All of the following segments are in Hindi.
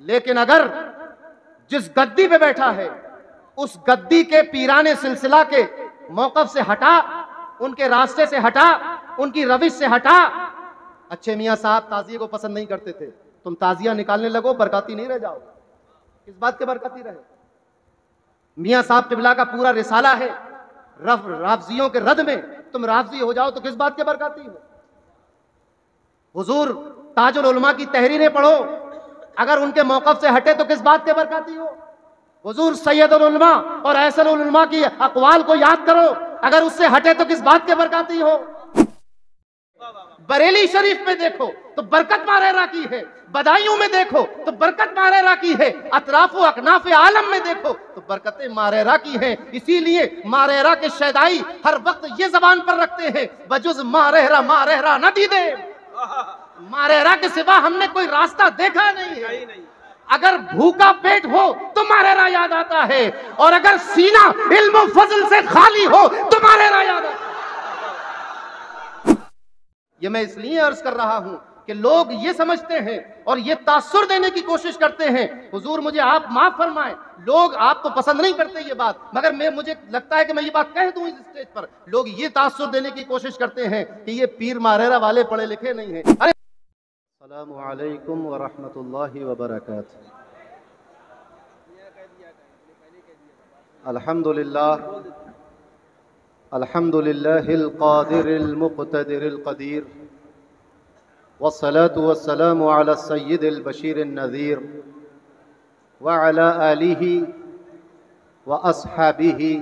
लेकिन अगर जिस गद्दी पे बैठा है उस गद्दी के पीराने सिलसिला के मौक़िफ़ से हटा, उनके रास्ते से हटा, उनकी रविश से हटा। अच्छे मियाँ साहब ताज़िये को पसंद नहीं करते थे, तुम ताज़िया निकालने लगो, बरकती नहीं रह जाओ। किस बात के बरकती रहे? मियाँ साहब क़िबला का पूरा रिसाला है राफ़ज़ियों के रद में, तुम राफ़ज़ी हो जाओ तो किस बात के बरकती हो? हुज़ूर ताजुल उलमा की तहरीरें पढ़ो, अगर उनके मौक़िफ़ से हटे तो किस बात के बरकती हो? हुज़ूर सैयदुल उलमा और अहसनुल उलमा की अक़वाल को याद करो, अगर उससे हटे तो किस बात के बरकती हो? बरेली शरीफ में देखो तो बरकत मारेरा की है, बदायूं में देखो तो बरकत मारेरा की है, अतराफ़ अकनाफ़ आलम में देखो तो बरकतें मारेरा की है। इसीलिए मारेरा के शैदाई हर वक्त ये जबान पर रखते हैं, बजुज़ मारेरा न दी दे। मारेरा के सिवा हमने कोई रास्ता देखा नहीं है। अगर भूखा पेट हो तो मारेरा याद आता है, और अगर सीना इल्म फज़ल से खाली हो तो मारेरा याद आता है। ये मैं इसलिए अर्ज कर रहा हूं कि लोग ये समझते हैं और ये तासुर देने की कोशिश करते हैं। हुजूर मुझे आप माफ फरमाएं, लोग आप तो पसंद नहीं करते ये बात, मगर मुझे लगता है कि मैं ये बात कह दूं इस स्टेज पर। लोग ये तासुर देने की कोशिश करते हैं कि ये पीर मारेरा वाले पढ़े लिखे नहीं हैं। अरे अस्सलामु अलैकुम व रहमतुल्लाहि व बरकातुहू। अल्हम्दुलिल्लाहिल क़ादिरिल मुक़्तदिरिल क़दीर वस्सलातु वस्सलामु अला सय्यिदिल बशीरिन नज़ीर व अला आलिहि व अस्हाबिहि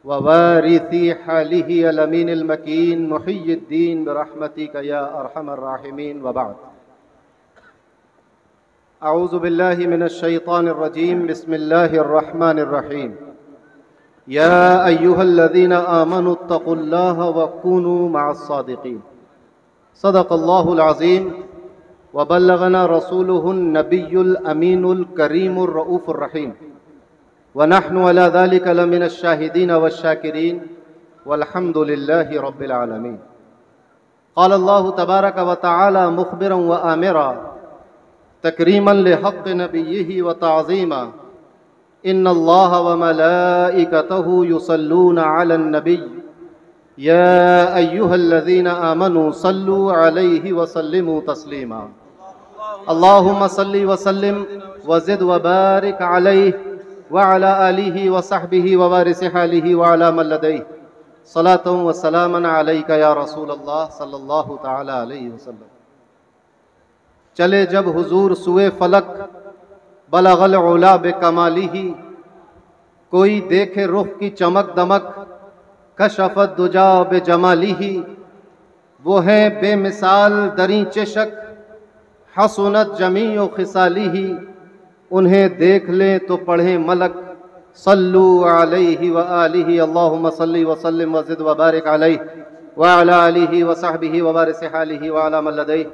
व वारिसी हालिहि अल अमीनिल मकीन मुहिय्यिद्दीन बिरहमतिका या अरहमर राहिमीन व बाद। अऊज़ु बिल्लाहि मिनश शैतानिर रजीम, बिस्मिल्लाहिर रहमानिर रहीम। या अय्युहल्लज़ीना आमनुत्तक़ुल्लाहा व कूनू मअस्सादिक़ीन। सदक़ल्लाहुल अज़ीम व बल्लगना रसूलुहुन नबियुल अमीनुल करीमुर रऊफ़ुर रहीम व नहनु अला ज़ालिका लमिनश शाहिदीन वश्शाकिरीन वल्हम्दुलिल्लाहि रब्बिल आलमीन। क़ाल अल्लाहु तबारक व तआला मुख़बिरन व आमिरा तकरीमन लिहक़्क़ि नबिय्यिहि व तअज़ीमा। इन्नल्लाहा व मलाइकतहु युसल्लूना अलन नबिय्य या अय्युहल्लज़ीना आमनू सल्लू अलैहि व सल्लिमू तस्लीमा। अल्लाहुम्मा सल्लि व सल्लिम व ज़िद व बारिक अलैहि व अला आलिहि व सहबिहि व वारिसी हालिहि व अला मन लदैहि सलातन व सलामन अलैका या रसूलल्लाह सल्लल्लाहु तआला अलैहि वसल्लम। चले जब हुजूर सुए फलक बलगल उला बेकमालिही, कोई देखे रुख की चमक दमक कशफत दुजा बेजमालिही। वो है बेमिसाल दरी चशक हसनत जमीओ खिसालिही, उन्हें देख लें तो पढ़े मलक सल्लू अलैहि व आलिहि। अल्लाहुम्मा सल्लि व सल्लिम व ज़िद व बारिक अलैहि व अला आलिहि व सहबिहि व वारिसी हालिहि व अला मन लदैहि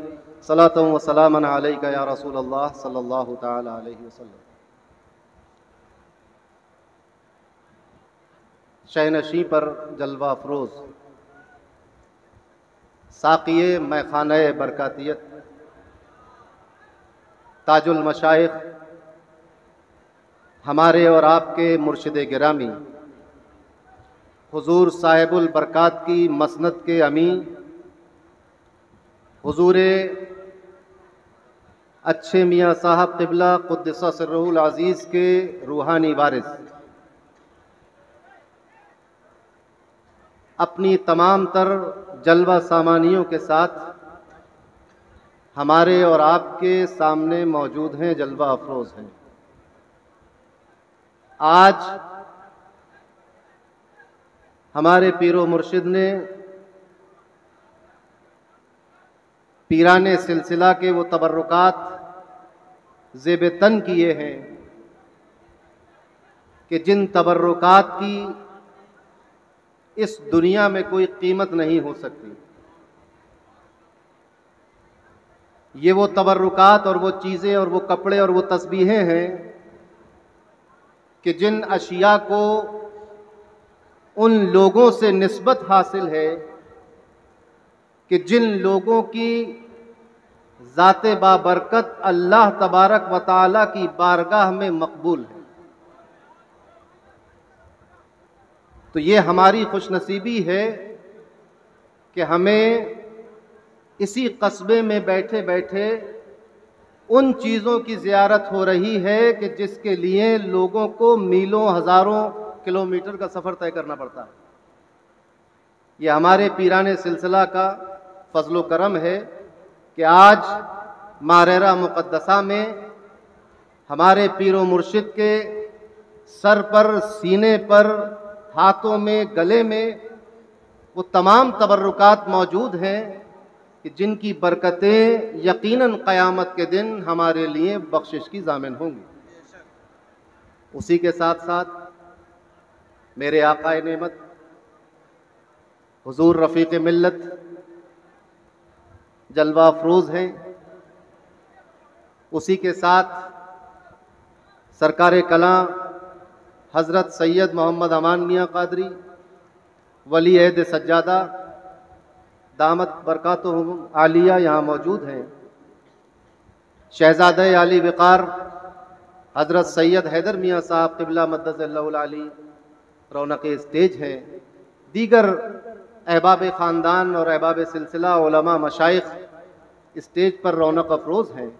सलातन व सलामन अलैका या रसूलल्लाह सल्लल्लाहु तआला अलैहि वसल्लम। शहनशी पर जलवा अफरोज़ साक़िए मैखाने बरकातियत ताजुल मशाइख हमारे और आपके मुर्शिद गिरामी हुजूर साहिबुल बरकात की मसनद के अमीन हुजूर अच्छे मियाँ साहब क़िबला क़ुद्दस सिर्रुहुल अज़ीज़ के रूहानी वारिस अपनी तमाम तर जलवा सामानियों के साथ हमारे और आपके सामने मौजूद हैं, जलवा अफरोज़ हैं। आज हमारे पीरो मुर्शिद ने पीराने सिलसिला के वो तबर्रुकात ज़ेब तन किए हैं कि जिन तबर्रुकात की इस दुनिया में कोई कीमत नहीं हो सकती। ये वो तबर्रुकात और वो चीज़ें और वो कपड़े और वो तस्बीहें हैं कि जिन अशिया को उन लोगों से निस्बत हासिल है कि जिन लोगों की ज़ाते बाबरकत अल्लाह तबारक व तआला की बारगाह में मकबूल है। तो ये हमारी खुशनसीबी है कि हमें इसी कस्बे में बैठे बैठे उन चीज़ों की ज़ियारत हो रही है कि जिसके लिए लोगों को मीलों हज़ारों किलोमीटर का सफ़र तय करना पड़ता है। ये हमारे पीराने सिलसिला का फजलो करम है कि आज मारेरा मुक़द्दसा में हमारे पीरो मुर्शिद के सर पर, सीने पर, हाथों में, गले में वो तमाम तबर्रुकात मौजूद हैं कि जिनकी बरकतें यकीनन क़यामत के दिन हमारे लिए बख्शिश की ज़ामिन होंगी। उसी के साथ साथ मेरे आक़ाए नेमत हुज़ूर रफ़ीक़ मिल्लत जलवा अफरोज़ हैं। उसी के साथ सरकार कलां हज़रत सैयद मोहम्मद अमान मियाँ क़ादरी वली अहद सज्जादा दामत बरकातुहुम आलिया यहाँ मौजूद हैं। शहज़ादे आली वक़ार हज़रत सैयद हैदर मियाँ साहब क़िबला मद्दसल्लहुल आली रौनक स्टेज हैं। दीगर अहबाब ख़ानदान और अहबाब सिलसिला उलमा मशाइख़ स्टेज पर रौनक अफरोज़ हैं।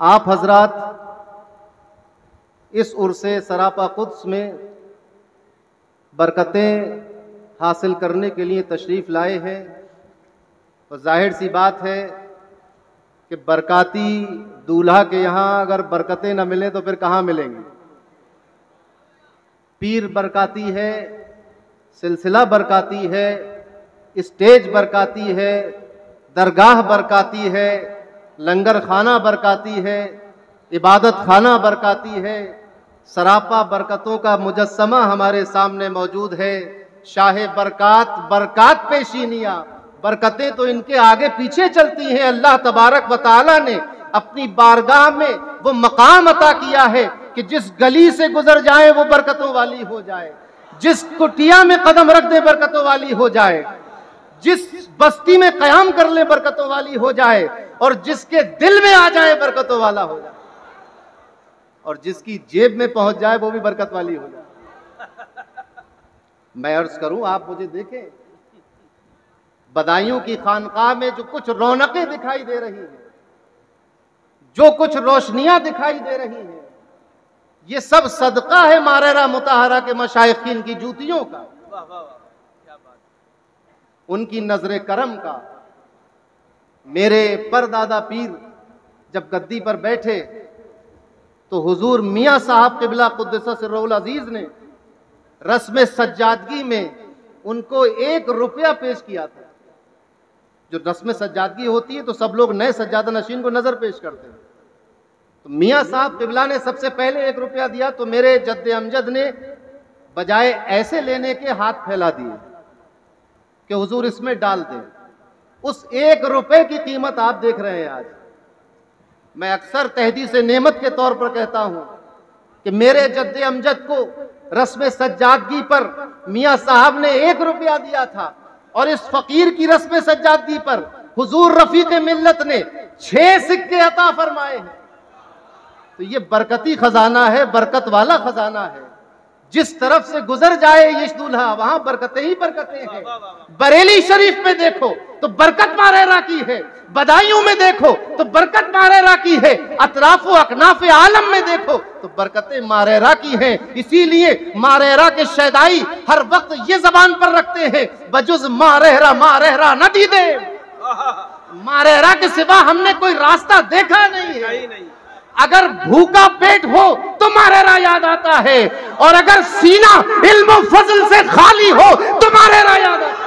आप हजरात इस उर्से सरापा कुद्स में बरकतें हासिल करने के लिए तशरीफ़ लाए हैं। तो जाहिर सी बात है कि बरकाती दूल्हा के यहाँ अगर बरकतें न मिलें तो फिर कहाँ मिलेंगी। पीर बरकाती है, सिलसिला बरकाती है, स्टेज बरकाती है, दरगाह बरकाती है, लंगर खाना बरकाती है, इबादत खाना बरकाती है। सरापा बरकतों का मुजस्समा हमारे सामने मौजूद है। शाहे बरकात, बरकात पेशीनिया, बरकतें तो इनके आगे पीछे चलती हैं। अल्लाह तबारक व तआला ने अपनी बारगाह में वो मकाम अता किया है कि जिस गली से गुजर जाए वो बरकतों वाली हो जाए, जिस कुटिया में कदम रख दे बरकतों वाली हो जाए, जिस बस्ती में कयाम कर ले बरकतों वाली हो जाए, और जिसके दिल में आ जाए बरकतों वाला हो जाए, और जिसकी जेब में पहुंच जाए वो भी बरकत वाली हो जाए। मैं अर्ज करूं, आप मुझे देखें, बदायूं की खानकाह में जो कुछ रौनकें दिखाई दे रही हैं, जो कुछ रोशनियां दिखाई दे रही हैं, ये सब सदका है मारेरा मुताहरा के मशाइखीन की जूतियों का, उनकी नजर करम का। मेरे परदादा पीर जब गद्दी पर बैठे तो हुजूर मियाँ साहब क़िबला क़ुद्दस सिर्रुल अज़ीज़ ने रस्म सज्जादगी में उनको 1 रुपया पेश किया था। जो रस्म सज्जादगी होती है तो सब लोग नए सज्जादा नशीन को नजर पेश करते हैं। तो मियाँ साहब क़िबला ने सबसे पहले 1 रुपया दिया तो मेरे जद्दे अमजद ने बजाय ऐसे लेने के हाथ फैला दिए कि हुजूर इसमें डाल दें। उस 1 रुपए की कीमत आप देख रहे हैं आज। मैं अक्सर तहदीस नेमत के तौर पर कहता हूं कि मेरे जद्दे अमजद को रस्म सज्जादगी पर मियाँ साहब ने 1 रुपया दिया था, और इस फकीर की रस्म सज्जादगी पर हुजूर रफीक मिल्लत ने 6 सिक्के अता फरमाए हैं। तो ये बरकती खजाना है, बरकत वाला खजाना है। जिस तरफ से गुजर जाए ये दूल्हा वहां बरकतें ही बरकतें हैं। बरेली शरीफ में देखो तो बरकत मारेरा की है, बदायूं में देखो तो बरकत मारेरा की है, अतराफो अकनाफ आलम में देखो तो बरकतें मारेरा की हैं। इसीलिए मारेरा के शैदाई हर वक्त ये जबान पर रखते हैं, बजुज मारेरा मारेरा न दीदे। मारेरा के सिवा हमने कोई रास्ता देखा नहीं है। अगर भूखा पेट हो तो मारेरा याद आता है, और अगर सीना इल्म फजल से खाली हो तो मारेरा याद आता है।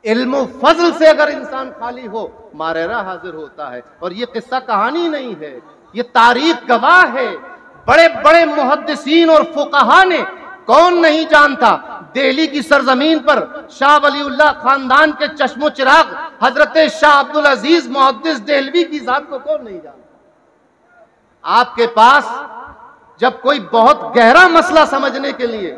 इल्म फजल से अगर इंसान खाली हो मारेरा हाजिर होता है। और ये किस्सा कहानी नहीं है, ये तारीख गवाह है। बड़े बड़े मुहद्दिसीन और फुकहा ने कौन नहीं जानता, दिल्ली की सरजमीन पर शाह वलीउल्लाह खानदान के चश्मो चिराग हजरत शाह अब्दुल अजीज मुहद्दिस देहलवी की जात को कौन नहीं जानता। आपके पास जब कोई बहुत गहरा मसला समझने के लिए,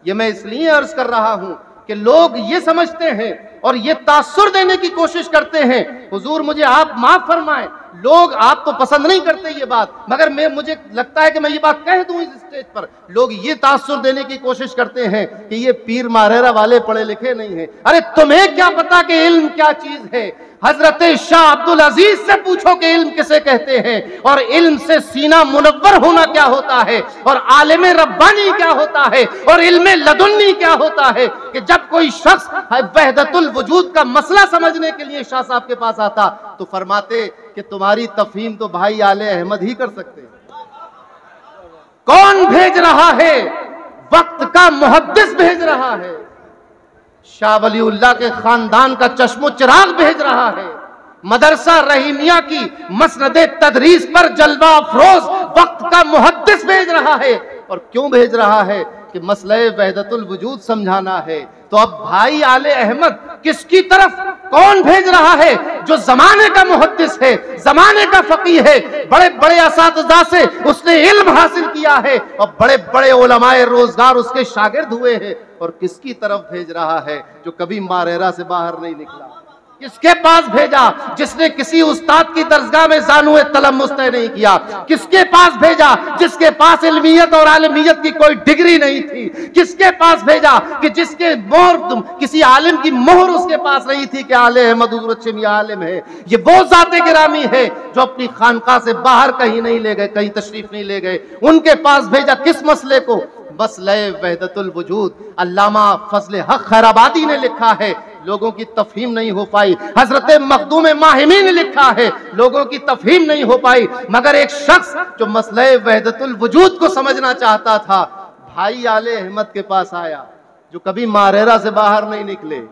ये मैं इसलिए अर्ज कर रहा हूं कि लोग ये समझते हैं और ये तासुर देने की कोशिश करते हैं, हुजूर मुझे आप माफ फरमाएं, लोग आप तो पसंद नहीं करते ये बात, मगर मुझे लगता है कि मैं ये बात कह दूं इस स्टेज पर, लोग ये तासुर देने की कोशिश करते हैं कि ये पीर मारेरा वाले पढ़े लिखे नहीं हैं। अरे तुम्हें क्या पता कि इल्म क्या चीज है? हजरत शाह अब्दुल अजीज से पूछो कि इल्म किसे कहते हैं, और इल्म से सीना मुनव्वर होना क्या होता है, और आलिम रब्बानी क्या होता है, और इल्म लदुन्नी क्या होता है। कि जब कोई शख्स वहदतुल वजूद का मसला समझने के लिए शाह साहब के पास आता तो फरमाते कि तुम्हारी तफहीम तो भाई आले अहमद ही कर सकते हैं। कौन भेज रहा है? वक्त का मुहद्दिस भेज रहा है, शाह वलीउल्लाह के खानदान का चश्मो चिराग भेज रहा है, मदरसा रहीमिया की मसनदे तदरीस पर जलवा अफरोज वक्त का मुहद्दिस भेज रहा है। और क्यों भेज रहा है? कि मसले वहदतुल वजूद समझाना है। तो अब भाई आले अहमद किसकी तरफ कौन भेज रहा है? जो जमाने का मुहद्दिस है, जमाने का फकीह है, बड़े बड़े असातिज़ा से उसने इल्म हासिल किया है और बड़े बड़े उलमाए रोजगार उसके शागिर्द हुए हैं। और किसकी तरफ भेज रहा है? जो कभी मारेरा से बाहर नहीं निकला। किसके पास भेजा? जिसने किसी उस्ताद की दरगाह में ज़ानुए तलम्मुस तय नहीं किया। किसके पास भेजा? जिसके पास इल्मियत और आलिमियत की कोई डिग्री नहीं थी। किसके पास भेजा? कि जिसके मोहर किसी आलिम की मोहर उसके पास नहीं थी कि आले अहमद हुज़ूर अच्छे मियां आलिम है। ये वो ज़ाते गिरामी है जो अपनी खानका से बाहर कहीं नहीं ले गए, कहीं तशरीफ नहीं ले गए। उनके पास भेजा किस मसले को? मसले वहदतुल वजूद। अल्लामा फजल हक खैराबादी ने लिखा है, लोगों की तफहीम नहीं हो पाई। हजरत मखदूम माहिमी ने लिखा है, लोगों की तफहीम नहीं हो पाई। मगर एक शख्स जो मसले वहदतुल वजूद को समझना चाहता था, भाई आले अहमद के पास आया, जो कभी मारेरा से बाहर नहीं निकले।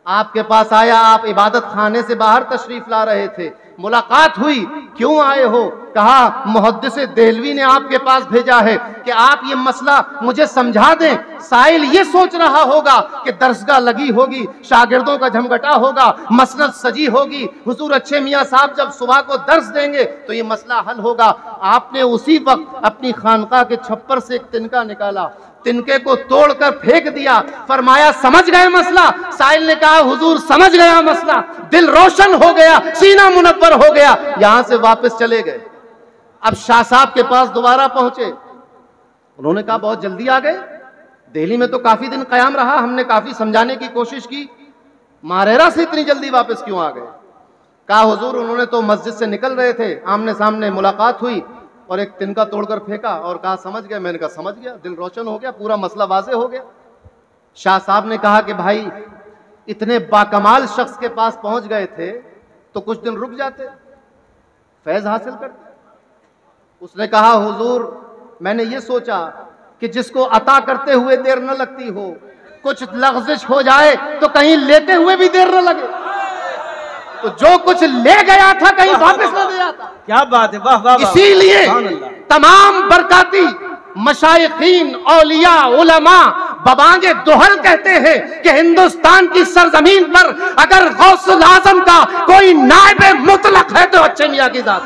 आपके पास आया, आप इबादत खाने से बाहर तशरीफ ला रहे थे, मुलाकात हुई, क्यों आए हो? कहा मुहद्दिस देहलवी ने आपके पास भेजा है कि आप ये मसला मुझे समझा दें। साइल ये सोच रहा होगा कि दरसगाह लगी होगी, शागिर्दों का झमघटा होगा, मसनद सजी होगी, हुजूर अच्छे मियां साहब जब सुबह को दर्स देंगे तो ये मसला हल होगा। आपने उसी वक्त अपनी खानका के छप्पर से एक तिनका निकाला, तिनके को तोड़कर फेंक दिया, फरमाया समझ गए मसला? साइल ने कहा हुजूर समझ गया मसला, दिल रोशन हो गया, सीना मुनव्वर हो गया। यहां से वापस चले गए। अब शाह साहब के पास दोबारा पहुंचे, उन्होंने कहा बहुत जल्दी आ गए, दिल्ली में तो काफी दिन कयाम रहा, हमने काफी समझाने की कोशिश की, मारेरा से इतनी जल्दी वापस क्यों आ गए? कहा हुजूर उन्होंने तो मस्जिद से निकल रहे थे, आमने सामने मुलाकात हुई और एक तिनका तोड़कर फेंका और कहा समझ गए। मैंने कहा समझ गया, दिल रोशन हो गया, पूरा मसला वाज़ेह हो गया। शाह साहब ने कहा कि भाई इतने बाकमाल शख्स के पास पहुंच गए थे तो कुछ दिन रुक जाते, फैज हासिल करते। उसने कहा हुजूर मैंने ये सोचा कि जिसको अता करते हुए देर न लगती हो, कुछ लग़ज़िश हो जाए तो कहीं लेते हुए भी देर न लगे, तो जो कुछ ले गया था कहीं वापस न ले आता। क्या बात है, वाह वाह। इसीलिए तमाम बरकाती मशाइखीन, औलिया, उलमा बबांगे दोहल कहते हैं कि हिंदुस्तान की सरजमीन पर अगर गौसुल आजम का कोई नायब मुतलक है तो अच्छे मियां की जात।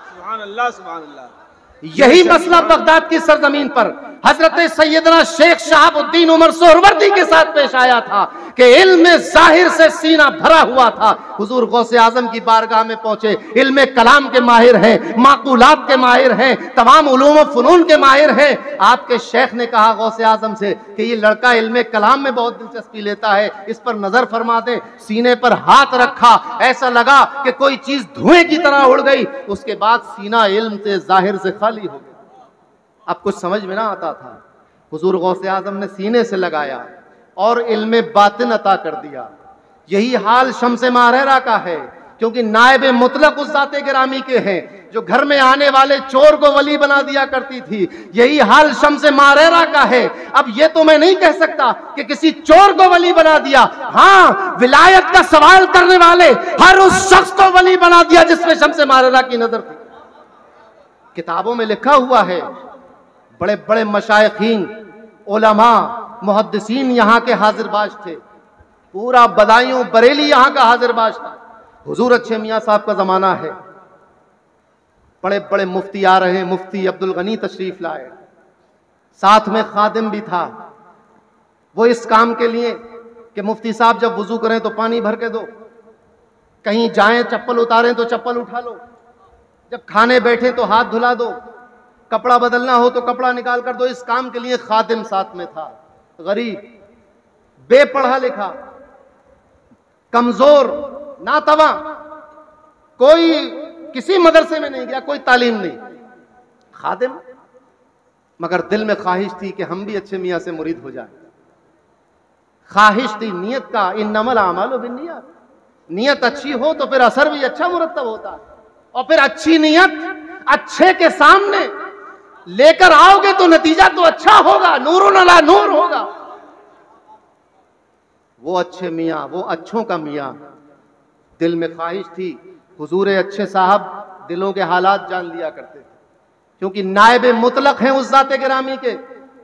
सुभान अल्लाह, सुभान अल्लाह। यही मसला बगदाद की सरजमीन पर हजरत सैयदना शेख शहाबुद्दीन उमर सोहरवर्दी के साथ पेश आया था कि इल्म जाहिर से सीना भरा हुआ था। हुजूर गौसे आजम की बारगाह में पहुंचे, इल्म कलाम के माहिर हैं, माकूलात के माहिर हैं, तमाम उलूम व फनून के माहिर हैं। आपके शेख ने कहा गौसे आजम से कि ये लड़का इल्म कलाम में बहुत दिलचस्पी लेता है, इस पर नजर फरमा दें। सीने पर हाथ रखा, ऐसा लगा कि कोई चीज धुएं की तरह उड़ गई। उसके बाद सीना इल्म से जाहिर से खाली हो गया। अब कुछ समझ में ना आता था। हुजूर गौसे आजम ने सीने से लगाया और इल्म बातिन अता कर दिया। यही हाल शम्स मारेरा का है, क्योंकि नायब मुतलक उस ज़ाते गिरामी के हैं जो घर में आने वाले चोर को वली बना दिया करती थी। यही हाल शम्स मारेरा का है। अब ये तो मैं नहीं कह सकता कि किसी चोर को वली बना दिया, हाँ विलायत का सवाल करने वाले हर उस शख्स को वली बना दिया जिसमें शम्स मारेरा की नजर थी। किताबों में लिखा हुआ है बड़े बड़े मशाइखीन, उलमा, मुहद्दिसीन यहाँ के हाजिरबाज थे। पूरा बदायूं बरेली यहाँ का हाजिरबाज था। हुजूर अच्छे मियाँ साहब का जमाना है। बड़े बड़े मुफ्ती आ रहे हैं। मुफ्ती अब्दुल गनी तशरीफ लाए, साथ में खादिम भी था। वो इस काम के लिए कि मुफ्ती साहब जब वुजू करें तो पानी भर के दो, कहीं जाएं चप्पल उतारें तो चप्पल उठा लो, जब खाने बैठे तो हाथ धुला दो, कपड़ा बदलना हो तो कपड़ा निकाल कर दो। इस काम के लिए खादिम साथ में था। गरीब, बेपढ़ा लिखा, कमजोर, नातवा, कोई किसी मदरसे में नहीं गया, कोई तालीम नहीं, खादिम। मगर दिल में ख्वाहिश थी कि हम भी अच्छे मियाँ से मुरीद हो जाए। ख्वाहिश थी, नियत का इन्नमल आमालु बिन्नियात। नियत अच्छी हो तो फिर असर भी अच्छा मुरत्तब होता है। और फिर अच्छी नियत अच्छे के सामने लेकर आओगे तो नतीजा तो अच्छा होगा, नूरुन अला नूर होगा। वो अच्छे मियाँ, वो अच्छों का मियाँ। दिल में ख्वाहिश थी, हुजूर अच्छे साहब दिलों के हालात जान लिया करते थे, क्योंकि नायब मुतलक हैं उस ज़ाते गिरामी के,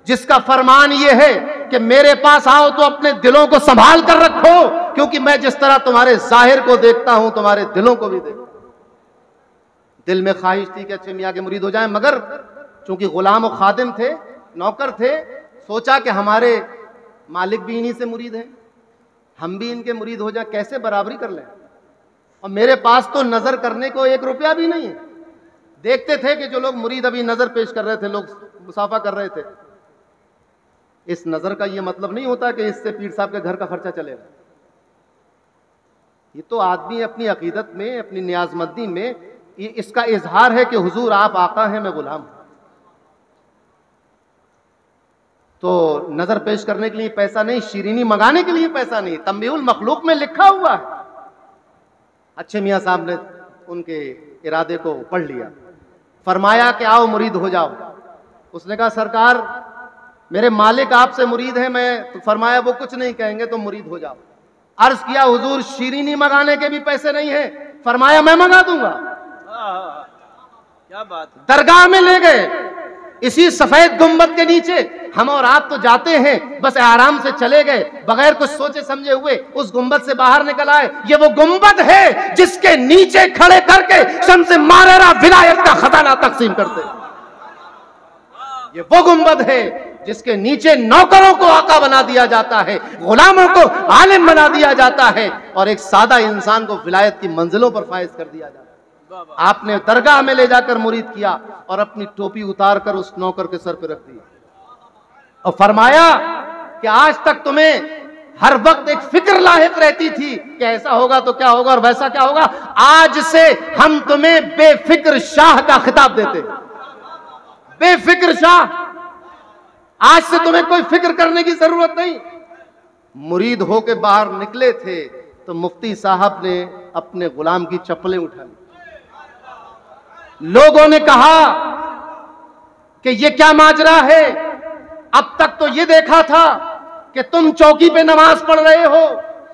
जिसका फरमान ये है कि मेरे पास आओ तो अपने दिलों को संभाल कर रखो, क्योंकि मैं जिस तरह तुम्हारे जाहिर को देखता हूं तुम्हारे दिलों को भी देखता हूं। दिल में ख्वाहिश थी कि अच्छे मियाँ के मुरीद हो जाएं, मगर चूंकि गुलाम और खादिम थे, नौकर थे, सोचा कि हमारे मालिक भी इन्हीं से मुरीद हैं, हम भी इनके मुरीद हो जाए, कैसे बराबरी कर लें। और मेरे पास तो नजर करने को 1 रुपया भी नहीं है। देखते थे कि जो लोग मुरीद अभी नजर पेश कर रहे थे, लोग मुसाफा कर रहे थे। इस नजर का यह मतलब नहीं होता कि इससे पीर साहब के घर का खर्चा चलेगा। ये तो आदमी अपनी अकीदत में, अपनी नियाजमंदी में ये इसका इजहार है कि हुजूर आप आका हैं, मैं गुलाम हूं। तो नजर पेश करने के लिए पैसा नहीं, शीरीनी मंगाने के लिए पैसा नहीं, तंबीहुल मखलूक में लिखा हुआ है। अच्छे मियाँ साहब ने उनके इरादे को पढ़ लिया, फरमाया कि आओ मुरीद हो जाओ। उसने कहा सरकार मेरे मालिक आपसे मुरीद है। मैं तो फरमाया वो कुछ नहीं कहेंगे तो मुरीद हो जाओ। अर्ज किया हुजूर शीरीनी मंगाने के भी पैसे नहीं है। फरमाया मैं मंगा दूंगा। क्या बात है। दरगाह में ले गए, इसी सफेद गुंबद के नीचे। हम और आप तो जाते हैं, बस आराम से चले गए, बगैर कुछ सोचे समझे हुए उस गुंबद से बाहर निकल आए। ये वो गुंबद है जिसके नीचे खड़े करके शम्स मारेरा विलायत का खजाना तकसीम करते। ये वो गुंबद है जिसके नीचे नौकरों को आका बना दिया जाता है, गुलामों को आलिम बना दिया जाता है, और एक सादा इंसान को विलायत की मंजिलों पर फाइज कर दिया जाता है। आपने दरगाह में ले जाकर मुरीद किया और अपनी टोपी उतार कर उस नौकर के सर पर रख दी और फरमाया कि आज तक तुम्हें हर वक्त एक फिक्र लाहिक रहती थी कि ऐसा होगा तो क्या होगा और वैसा क्या होगा। आज से हम तुम्हें बेफिक्र शाह का खिताब देते। बेफिक्र शाह, आज से तुम्हें कोई फिक्र करने की जरूरत नहीं। मुरीद होके बाहर निकले थे तो मुफ्ती साहब ने अपने गुलाम की चप्पलें उठा ली। लोगों ने कहा कि ये क्या माजरा है, अब तक तो ये देखा था कि तुम चौकी पे नमाज पढ़ रहे हो,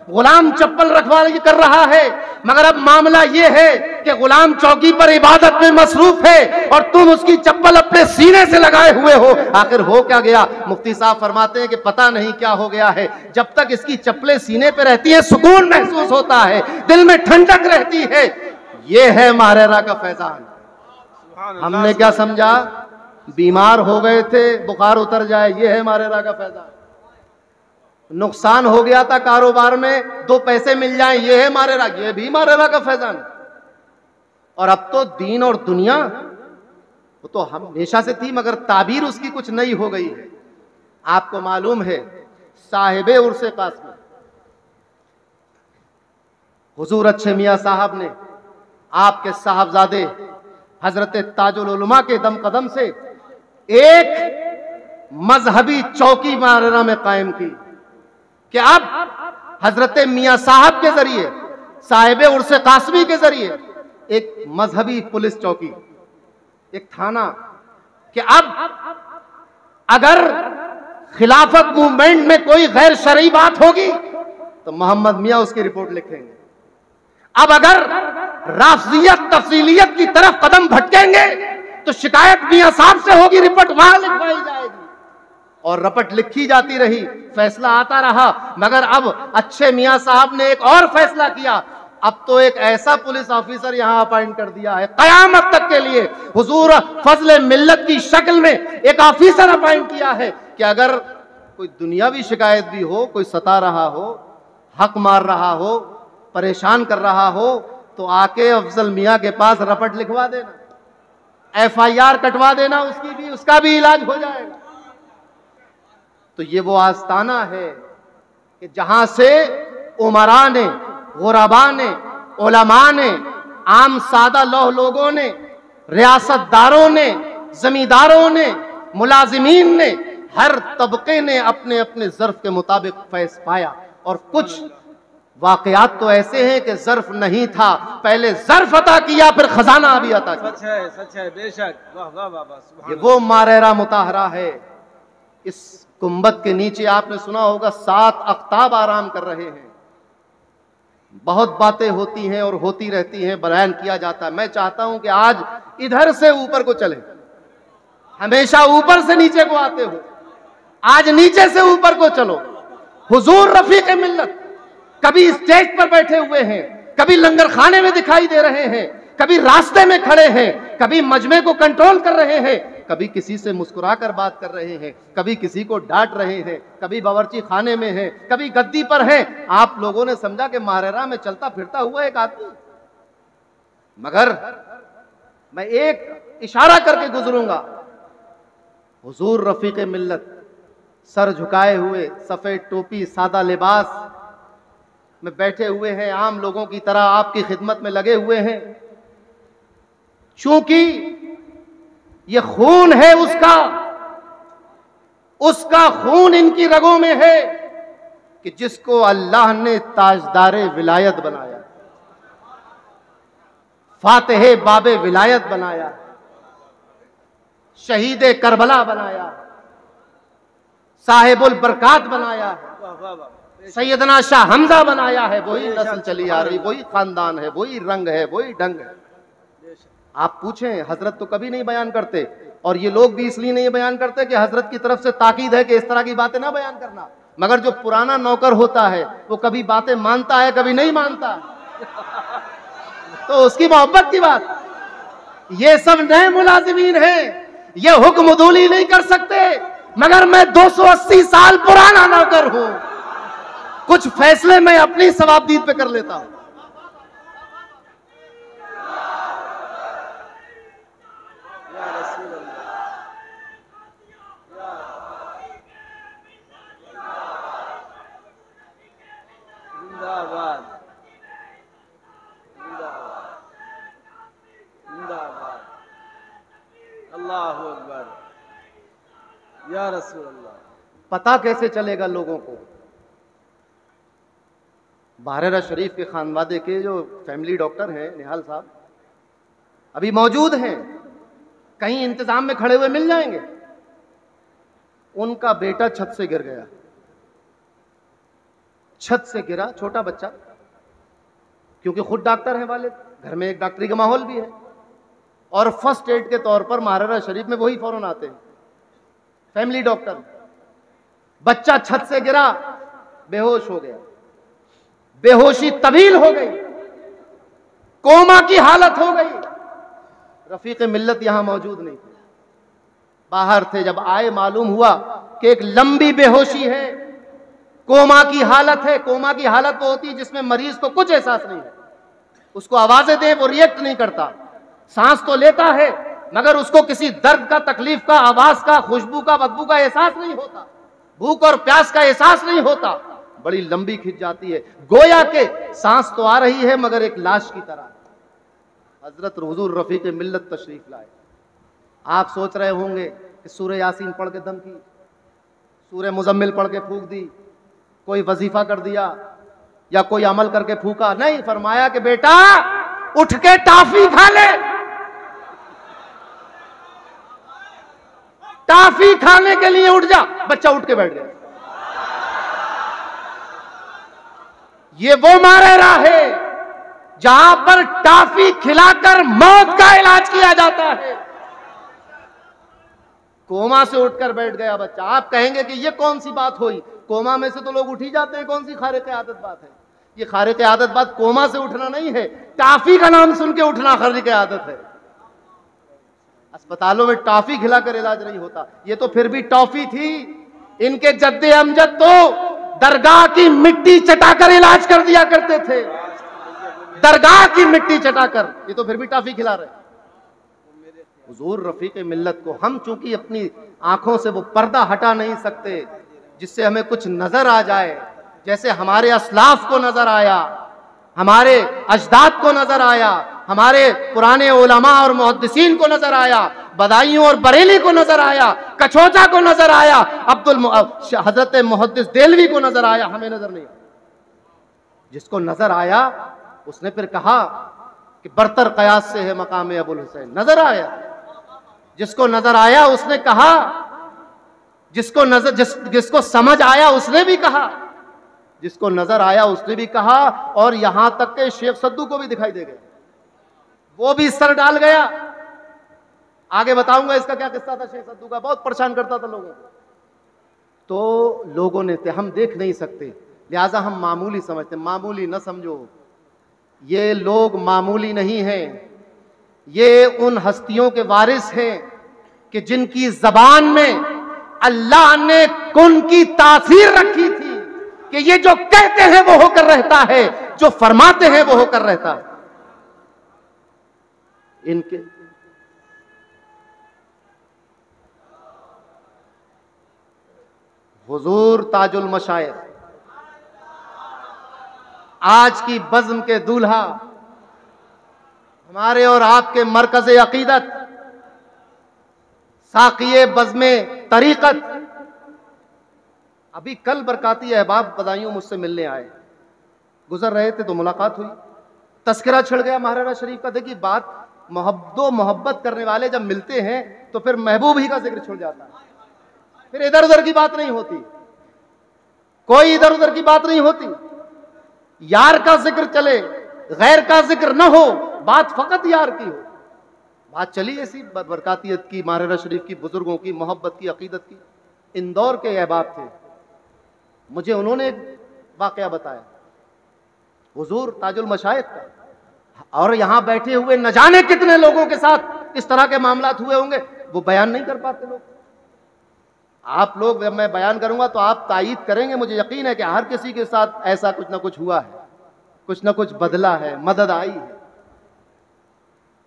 गुलाम चप्पल रखवाली कर रहा है, मगर अब मामला ये है कि गुलाम चौकी पर इबादत में मसरूफ है और तुम उसकी चप्पल अपने सीने से लगाए हुए हो। आखिर हो क्या गया? मुफ्ती साहब फरमाते हैं कि पता नहीं क्या हो गया है। जब तक इसकी चप्पलें सीने पे रहती हैं सुकून महसूस होता है, दिल में ठंडक रहती है। ये है मारेरा का फैजान। हमने क्या समझा, बीमार हो गए थे बुखार उतर जाए, ये है मारेरा का फैजान। नुकसान हो गया था कारोबार में, 2 पैसे मिल जाएं, ये है मारेरा, ये भी मारेरा का फैजान। और अब तो दीन और दुनिया वो तो हमेशा से थी, मगर ताबीर उसकी कुछ नई हो गई है। आपको मालूम है साहिबे उर्से कास्मी हुजूर अच्छे मियाँ साहब ने आपके साहबजादे हजरत ताजुल उलमा के दम कदम से एक मजहबी चौकी मारेरा में कायम की कि अब हजरत मियाँ साहब के जरिए, साहिबे उर्से कास्मी के जरिए एक मजहबी पुलिस चौकी, एक थाना, कि अब अगर खिलाफत मूवमेंट में कोई गैर शरई बात होगी तो मोहम्मद मियाँ उसकी रिपोर्ट लिखेंगे। अब अगर राफजियत तफसीलियत की तरफ कदम भटकेंगे तो शिकायत मियां साहब से होगी, रिपोर्ट वहां लिखवाई जाएगी। और रपट लिखी जाती रही, फैसला आता रहा। मगर अब अच्छे मियां साहब ने एक और फैसला किया, अब तो एक ऐसा पुलिस ऑफिसर यहां अपॉइंट कर दिया है कयामत तक के लिए। हुजूर फजले मिल्लत की शक्ल में एक ऑफिसर अपॉइंट किया है कि अगर कोई दुनियावी शिकायत भी हो, कोई सता रहा हो, हक मार रहा हो, परेशान कर रहा हो, तो आके अफजल मियां के पास रपट लिखवा देना, FIR कटवा देना, उसका भी इलाज हो जाएगा। तो ये वो आस्ताना है कि जहां से उमरा ने, गुरबा ने, उलमा ने, आम सादा लोगों ने, रियासतदारों ने, जमींदारों ने, मुलाजिमीन ने, हर तबके ने अपने अपने ज़र्फ के मुताबिक फैज़ पाया। और कुछ वाकयात तो ऐसे हैं कि ज़र्फ नहीं था, पहले ज़र्फ अता किया, फिर खजाना भी अता किया। सच है, बेशक। वाह वाह वाह वाह। ये वो मारेरा मुताहरा है। इस गुंबद के नीचे आपने सुना होगा 7 अख्ताब आराम कर रहे हैं। बहुत बातें होती हैं और होती रहती हैं, बयान किया जाता है। मैं चाहता हूं कि आज इधर से ऊपर को चले, हमेशा ऊपर से नीचे को आते हो, आज नीचे से ऊपर को चलो। हुजूर रफीक मिल्लत कभी स्टेज पर बैठे हुए हैं, कभी लंगर खाने में दिखाई दे रहे हैं, कभी रास्ते में खड़े हैं, कभी मजमे को कंट्रोल कर रहे हैं, कभी किसी से मुस्कुरा कर बात कर रहे हैं, कभी किसी को डांट रहे हैं, कभी बावर्ची खाने में हैं, कभी गद्दी पर हैं। आप लोगों ने समझा कि मारेरा में चलता फिरता हुआ एक आदमी, मगर मैं एक इशारा करके गुजरूंगा। हुजूर रफीक मिल्लत सर झुकाए हुए, सफेद टोपी, सादा लिबास में बैठे हुए हैं, आम लोगों की तरह आपकी खिदमत में लगे हुए हैं। चूंकि ये खून है उसका खून इनकी रगों में है कि जिसको अल्लाह ने ताजदारे विलायत बनाया, फातिहे बाबे विलायत बनाया, शहीदे करबला बनाया, साहिबुल बरकात बनाया है, सैयदना शाह हमजा बनाया है। वही नस्ल चली आ रही, वही खानदान है, वही रंग है, वही ढंग है। आप पूछें, हजरत तो कभी नहीं बयान करते, और ये लोग भी इसलिए नहीं बयान करते कि हजरत की तरफ से ताकीद है कि इस तरह की बातें ना बयान करना। मगर जो पुराना नौकर होता है वो कभी बातें मानता है, कभी नहीं मानता, तो उसकी मोहब्बत की बात। ये सब नए मुलाजिमीन हैं, ये हुक्म उदूली नहीं कर सकते, मगर मैं 280 साल पुराना नौकर हूं, कुछ फैसले मैं अपनी सवाबदीद पे कर लेता हूं। जिंदाबाद, जिंदाबाद, अल्लाहु अकबर, या रसूल अल्लाह। पता कैसे चलेगा लोगों को? बाहरेरा शरीफ के खानवादे के जो फैमिली डॉक्टर हैं निहाल साहब अभी मौजूद हैं, कहीं इंतजाम में खड़े हुए मिल जाएंगे। उनका बेटा छत से गिर गया, छत से गिरा, छोटा बच्चा, क्योंकि खुद डॉक्टर हैं वालिद, घर में एक डॉक्टरी का माहौल भी है, और फर्स्ट एड के तौर पर बाहरेरा शरीफ में वही फौरन आते हैं, फैमिली डॉक्टर। बच्चा छत से गिरा, बेहोश हो गया, बेहोशी तवील हो गई, कोमा की हालत हो गई। रफीक मिल्लत यहां मौजूद नहीं थे, बाहर थे। जब आए मालूम हुआ कि एक लंबी बेहोशी है, कोमा की हालत है। कोमा की हालत वो होती है जिसमें मरीज को कुछ एहसास नहीं है, उसको आवाजें दें वो रिएक्ट नहीं करता, सांस तो लेता है मगर उसको किसी दर्द का, तकलीफ का, आवाज का, खुशबू का, बदबू का एहसास नहीं होता, भूख और प्यास का एहसास नहीं होता, बड़ी लंबी खिंच जाती है, गोया के सांस तो आ रही है मगर एक लाश की तरह। हजरत हुजूर रफीक मिल्लत तशरीफ लाए। आप सोच रहे होंगे कि सूरह यासीन पढ़ के दम की, सूरह मुजम्मिल पढ़ के फूंक दी, कोई वजीफा कर दिया या कोई अमल करके फूका। नहीं, फरमाया कि बेटा उठ के टाफी खा ले। टाफी खाने के लिए उठ जा। बच्चा उठ के बैठ गया। ये वो मारेरा है जहां पर टाफी खिलाकर मौत का इलाज किया जाता है। कोमा से उठकर बैठ गया बच्चा। आप कहेंगे कि ये कौन सी बात हुई, कोमा में से तो लोग उठ ही जाते हैं, कौन सी खारिक आदत बात है। ये खारिक आदत बात कोमा से उठना नहीं है, टाफी का नाम सुन के उठना खारिक आदत है। अस्पतालों में टॉफी खिलाकर इलाज नहीं होता, ये तो फिर भी टॉफी थी। इनके जद्दे अमजद तो दरगाह की मिट्टी चटाकर इलाज कर दिया करते थे, दरगाह की मिट्टी चटाकर, ये तो फिर भी टॉफी खिला रहे। हुजूर रफीक मिल्लत को हम चूंकि अपनी आंखों से वो पर्दा हटा नहीं सकते जिससे हमें कुछ नजर आ जाए, जैसे हमारे असलाफ को नजर आया, हमारे अजदाद को नजर आया, हमारे पुराने उलमा और मुहद्दिसीन को नजर आया, बदायूं और बरेली को नजर आया, कछोजा को नजर आया, हजरत मुहद्दिस देलवी को नजर आया, हमें नजर नहीं आया। जिसको नजर आया उसने फिर कहा कि बरतर कयास से है मकाम अबुल हुसैन, नजर आया। जिसको नजर आया उसने कहा, जिसको समझ आया उसने भी कहा, जिसको नजर आया उसने भी कहा, और यहां तक के शेख सद्दू को भी दिखाई दे गया, वो भी सर डाल गया। आगे बताऊंगा इसका क्या किस्सा था शेख सद्दू का, बहुत परेशान करता था लोगों को। तो लोगों ने हम देख नहीं सकते, लिहाजा हम मामूली समझते। मामूली न समझो, ये लोग मामूली नहीं हैं, ये उन हस्तियों के वारिस हैं कि जिनकी जबान में अल्लाह ने कुन की तासीर रखी थी कि ये जो कहते हैं वो होकर रहता है, जो फरमाते हैं वो होकर रहता है। इनके हुजूर ताजुल मशाइख, आज की बज़्म के दूल्हा, हमारे और आपके मरकज़ अकीदत, साक़िए बज़्मे तरीक़त। अभी कल बरकाती अहबाब बदायूं मुझसे मिलने आए, गुजर रहे थे तो मुलाकात हुई, तस्करा छिड़ गया महाराणा शरीफ का। देखिए बात, मोहब्बत करने वाले जब मिलते हैं तो फिर महबूब ही का जिक्र छुड़ जाता है, फिर इधर उधर की बात नहीं होती, कोई इधर उधर की बात नहीं होती। यार का जिक्र चले, गैर का जिक्र न हो, बात फकत यार की हो। बात चली ऐसी बरकातियत की, महाराणा शरीफ की, बुजुर्गों की, मोहब्बत की, अकीदत की। इंदौर के अहबाब थे, मुझे उन्होंने एक वाकया बताया हुजूर ताजुल मशाइख का, और यहां बैठे हुए न जाने कितने लोगों के साथ इस तरह के मामलात हुए होंगे, वो बयान नहीं कर पाते लोग। आप लोग, जब मैं बयान करूंगा तो आप तायीद करेंगे, मुझे यकीन है कि हर किसी के साथ ऐसा कुछ ना कुछ हुआ है, कुछ ना कुछ बदला है, मदद आई है।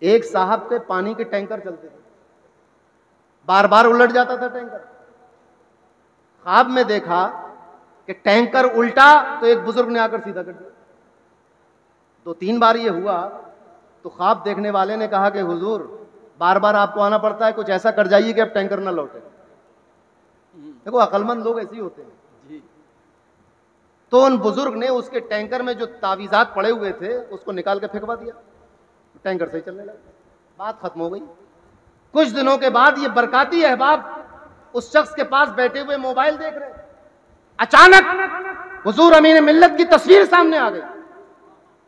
एक साहब के पानी के टैंकर चलते थे, बार बार उलट जाता था टैंकर। ख्वाब में देखा कि टैंकर उल्टा तो एक बुजुर्ग ने आकर सीधा कर दिया। 2-3 बार ये हुआ तो ख्वाब देखने वाले ने कहा कि हुजूर बार बार आपको आना पड़ता है, कुछ ऐसा कर जाइए कि अब टैंकर ना लौटे। देखो अक्लमंद लोग ऐसे ही होते हैं जी। तो उन बुजुर्ग ने उसके टैंकर में जो तावीज़ात पड़े हुए थे उसको निकाल के फेंकवा दिया, टैंकर से चलने लगा, बात खत्म हो गई। कुछ दिनों के बाद ये बरकाती अहबाब उस शख्स के पास बैठे हुए मोबाइल देख रहे, अचानक हुजूर अमीन मिल्लत की तस्वीर सामने आ गई।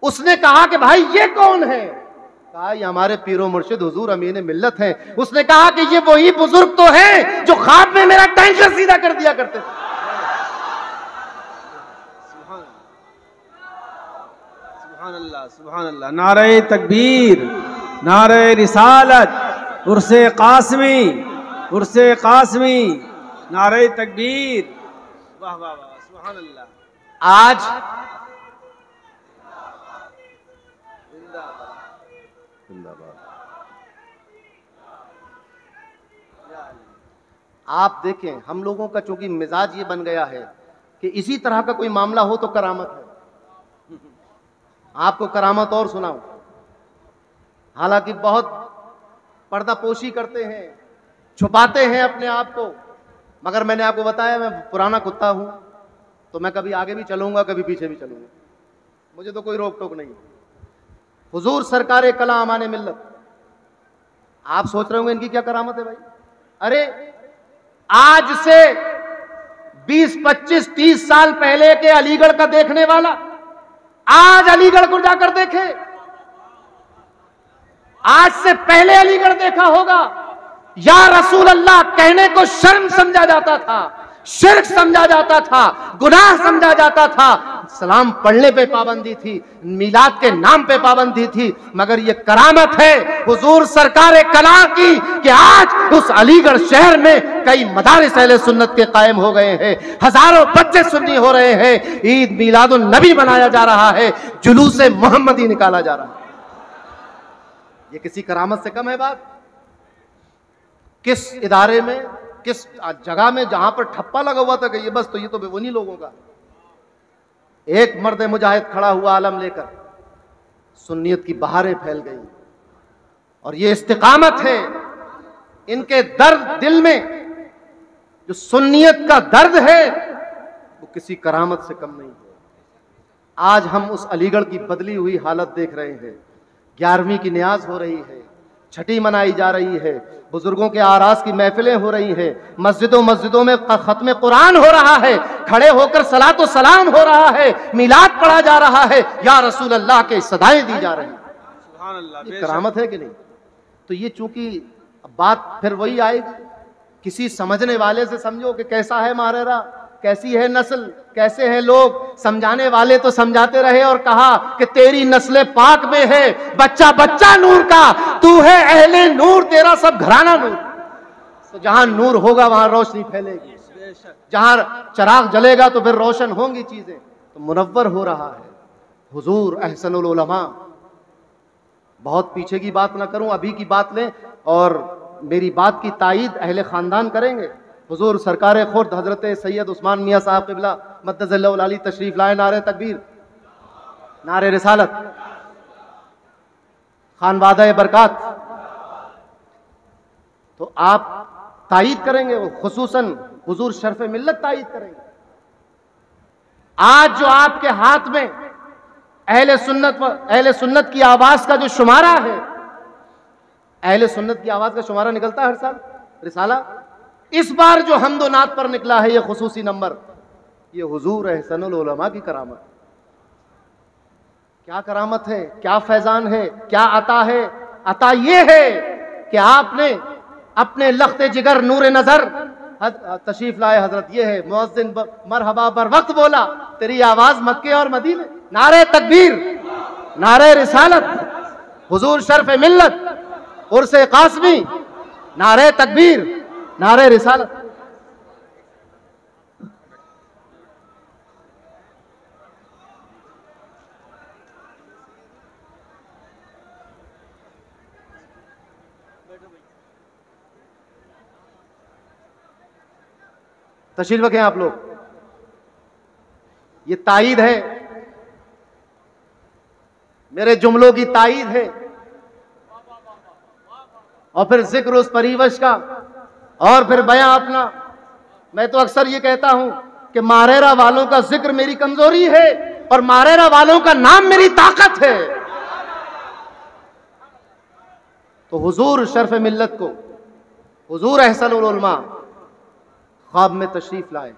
उसने कहा कि भाई ये कौन है? कहा ये हमारे पीरो मुर्शिद हुजूर अमीन मिल्लत हैं। उसने कहा कि ये वही बुजुर्ग तो हैं जो ख्वाब में मेरा टैंकर सीधा कर दिया करते थे। सुभान अल्लाह, सुभान अल्लाह। नारे तकबीर, नारे रिसालत, उर्से कासमी, उर्से कासमी, नारे तकबीर, वाह वाह वाह, सुभान अल्लाह। आज आप देखें, हम लोगों का चूंकि मिजाज ये बन गया है कि इसी तरह का कोई मामला हो तो करामत है। आपको करामत और सुनाऊं, हालांकि बहुत पर्दापोशी करते हैं, छुपाते हैं अपने आप को, मगर मैंने आपको बताया मैं पुराना कुत्ता हूं, तो मैं कभी आगे भी चलूंगा, कभी पीछे भी चलूंगा, मुझे तो कोई रोक टोक नहीं। हुजूर सरकार कला अमाने मिल्लत, आप सोच रहे होंगे इनकी क्या करामत है भाई। अरे आज से 20, 25, 30 साल पहले के अलीगढ़ का देखने वाला आज अलीगढ़ को जाकर देखे, आज से पहले अलीगढ़ देखा होगा या रसूल अल्लाह कहने को शर्म समझा जाता था, शिर्क समझा जाता था, गुनाह समझा जाता था। सलाम पढ़ने पे पाबंदी थी, मिलाद के नाम पे पाबंदी थी। मगर ये करामत है हुजूर सरकार कला की कि आज उस अलीगढ़ शहर में कई मदारिस अहले सुन्नत के कायम हो गए हैं, हजारों बच्चे सुन्नी हो रहे हैं, ईद मिलादुन नबी मनाया जा रहा है, जुलूसे मोहम्मदी निकाला जा रहा है। ये किसी करामत से कम है बात? किस इदारे में, किस जगह में जहां पर ठप्पा लगा हुआ था कि ये बस तो ये तो उन्हीं लोगों का। एक मर्द मुजाहिद खड़ा हुआ आलम लेकर, सुन्नियत की बहारें फैल गई। और ये इस्तिकामत है इनके दर्द दिल में, जो सुन्नियत का दर्द है वो किसी करामत से कम नहीं है। आज हम उस अलीगढ़ की बदली हुई हालत देख रहे हैं। 11वीं की नियाज हो रही है, छठी मनाई जा रही है, बुजुर्गों के आरास की महफिलें हो रही हैं, मस्जिदों में खत्म कुरान हो रहा है, खड़े होकर सलातो सलाम हो रहा है, मिलाद पढ़ा जा रहा है, या रसूल अल्लाह के सदाएं दी जा रही हैं। सुभान अल्लाह, ये करामत है कि नहीं? तो ये चूंकि बात फिर वही आएगी, किसी समझने वाले से समझो कि कैसा है मारेरा, कैसी है नस्ल, कैसे हैं लोग। समझाने वाले तो समझाते रहे और कहा कि तेरी नस्ल पाक में है, बच्चा बच्चा नूर का, तू है अहले नूर, तेरा सब घराना नूर। तो जहां नूर होगा वहां रोशनी फैलेगी, जहां चराग जलेगा तो फिर रोशन होंगी चीजें। तो मुनव्वर हो रहा है हुजूर अहसनुल उलमा। बहुत पीछे की बात ना करूं, अभी की बात लें और मेरी बात की तायीद अहले खानदान करेंगे। हुजूर सरकार खुर्द हजरत सैयद उस्मान मियाँ साहब क़िबला मद्दज़ल्लहु अली तशरीफ लाए। नारे तकबीर, नारे रिसालत, खानवादा बरकात। तो आप तायीद करेंगे, खुसूसन हुजूर शर्फ मिल्लत तायीद करेंगे। आज जो आपके हाथ में अहले सुन्नत की आवाज का जो शुमारा है, अहले सुन्नत की आवाज का शुमारा निकलता है हर साल रिसाला। इस बार जो हम्दो नात पर निकला है ये खुसूसी नंबर, ये हुजूर अहसनुल उलमा की करामत। क्या करामत है, क्या फैजान है, क्या अता है? अता ये है कि आपने अपने लख्ते जिगर नूर नजर तशरीफ लाए हजरत। ये है मुअज्जिन मरहबा बर वक्त बोला, तेरी आवाज मक्के और मदीने। नारे तकबीर, नारे रिसालत, हुजूर शर्फ मिल्लत उर्से कासमी, नारे तकबीर, नारे रिसालत। तशरीफ रखें आप लोग। ये तायीद है, मेरे जुमलों की तायीद है। और फिर जिक्र उस परिवश का, और फिर बयां अपना। मैं तो अक्सर ये कहता हूं कि मारेरा वालों का जिक्र मेरी कमजोरी है और मारेरा वालों का नाम मेरी ताकत है। तो हुजूर शर्फ मिल्लत को, हुजूर अहसनुल उलमा ख्वाब में तशरीफ लाए,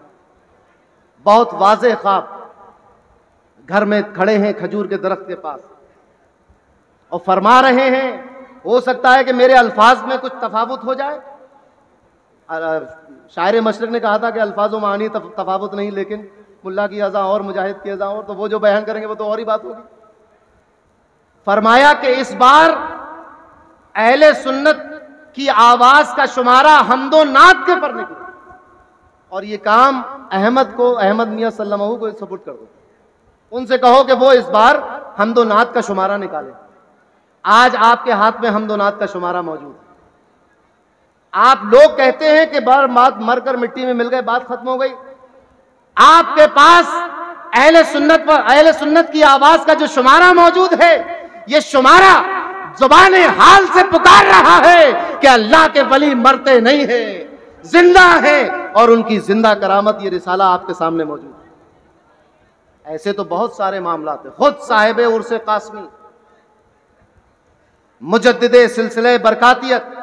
बहुत वाज़ेह ख्वाब। घर में खड़े हैं खजूर के दरख्त के पास और फरमा रहे हैं, हो सकता है कि मेरे अल्फाज में कुछ तफावुत हो जाए। शायर मशरक ने कहा था कि अल्फाजों मानी तफावुत नहीं, लेकिन मुल्ला की अज़ा और मुजाहिद की अज़ा और, तो वो जो बयान करेंगे वो तो और ही बात होगी। फरमाया कि इस बार अहले सुन्नत की आवाज का शुमारा हमदो नात के पर निकला, और ये काम अहमद मियाँ सल्लमहू को सपोर्ट कर दो। उनसे कहो कि वो इस बार हमदो नात का शुमारा निकाले। आज आपके हाथ में हमदो नात का शुमारा मौजूद है। आप लोग कहते हैं कि बार बात मरकर मिट्टी में मिल गए, बात खत्म हो गई। आपके पास अहले सुन्नत की आवाज का जो शुमारा मौजूद है, ये शुमारा जुबाने हाल से पुकार रहा है कि अल्लाह के वली मरते नहीं है, जिंदा है, और उनकी जिंदा करामत ये रिसाला आपके सामने मौजूद है। ऐसे तो बहुत सारे मामला थे। खुद साहिब उर्से कासमी, मुजद्दिदे सिलसिले बरकातियत,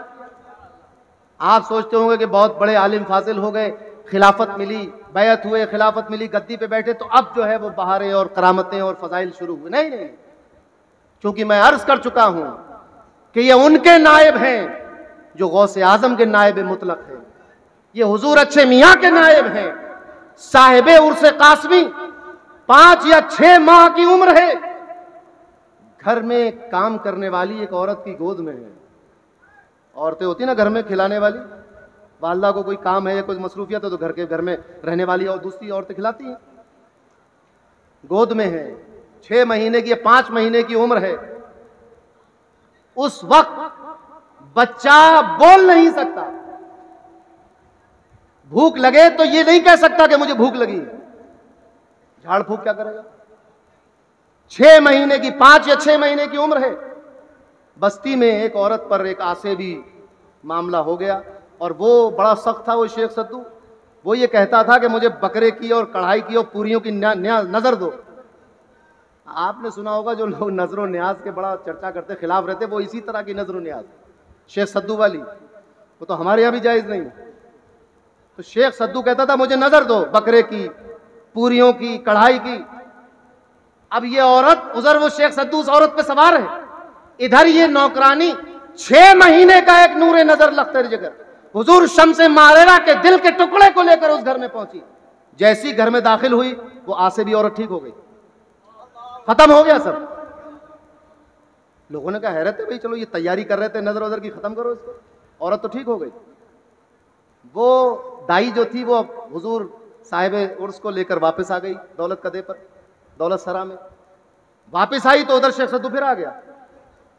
आप सोचते होंगे कि बहुत बड़े आलिम फाजिल हो गए, खिलाफत मिली, बैत हुए, खिलाफत मिली, गद्दी पे बैठे, तो अब जो है वो बहारें और करामतें और फजाइल शुरू हुए। नहीं, क्योंकि मैं अर्ज कर चुका हूं कि ये उनके नायब हैं जो गौसे आजम के नायब मुतलक है, ये हुजूर अच्छे मियाँ के नायब हैं। साहिबे उर्से कासमी 5 या 6 माह की उम्र है, घर में काम करने वाली एक औरत की गोद में है। औरतें होती ना घर में खिलाने वाली, वालदा को कोई काम है या कोई मसरूफियत है तो घर में रहने वाली और दूसरी औरतें खिलाती हैं। गोद में है, 6 महीने की या 5 महीने की उम्र है। उस वक्त बच्चा बोल नहीं सकता, भूख लगे तो ये नहीं कह सकता कि मुझे भूख लगी। झाड़ फूक क्या करेगा? 6 महीने की, 5 या 6 महीने की उम्र है। बस्ती में एक औरत पर एक आसेबी मामला हो गया और वो बड़ा सख्त था, वो शेख सद्दू। वो ये कहता था कि मुझे बकरे की और कढ़ाई की और पूरियों की नजर दो। आपने सुना होगा जो लोग नजर न्याज के बड़ा चर्चा करते, खिलाफ रहते, वो इसी तरह की नजर न्याज शेख सद्दू वाली, वो तो हमारे यहां भी जायज नहीं। तो शेख सद्दू कहता था मुझे नजर दो बकरे की, पूरियों की, कढ़ाई की। अब ये औरत, उधर वो शेख सद्दू उस औरत पे सवार है, इधर ये नौकरानी 6 महीने का एक नूरे नजर लख्तर जिगर हुजूर शम्स मारेरा के दिल के टुकड़े को लेकर उस घर में पहुंची। जैसी घर में दाखिल हुई वो आसेबी औरत ठीक हो गई, खत्म हो गया सब। लोगों ने कहा हैरत है भाई, चलो ये तैयारी कर रहे थे नजर वजर की, खत्म करो इसको। औरत तो ठीक हो गई। वो दाई जो थी वो हुजूर साहिब उर्स को लेकर वापस आ गई दौलत कदे पर, दौलत सरा में वापस आई तो उधर शेख सद्दू फिर आ गया।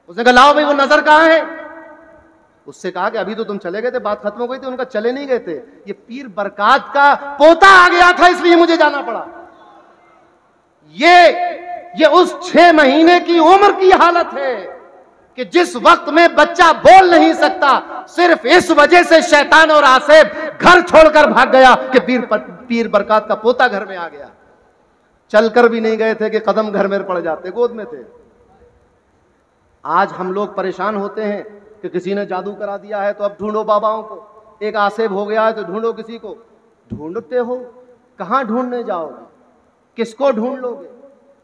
उसने कहा लाओ भाई वो नजर कहाँ है? उससे कहा कि अभी तो तुम चले गए थे, बात खत्म हो गई थी। उनका चले नहीं गए थे, ये पीर बरकात का पोता आ गया था इसलिए मुझे जाना पड़ा। ये उस 6 महीने की उम्र की हालत है कि जिस वक्त में बच्चा बोल नहीं सकता, सिर्फ इस वजह से शैतान और आसेब घर छोड़कर भाग गया कि पीर बरकात का पोता घर में आ गया। चलकर भी नहीं गए थे कि कदम घर में पड़ जाते, गोद में थे। आज हम लोग परेशान होते हैं कि किसी ने जादू करा दिया है तो अब ढूंढो बाबाओं को, एक आसेब हो गया है तो ढूंढो किसी को। ढूंढते हो, कहां ढूंढने जाओगे? किसको ढूंढ लोगे?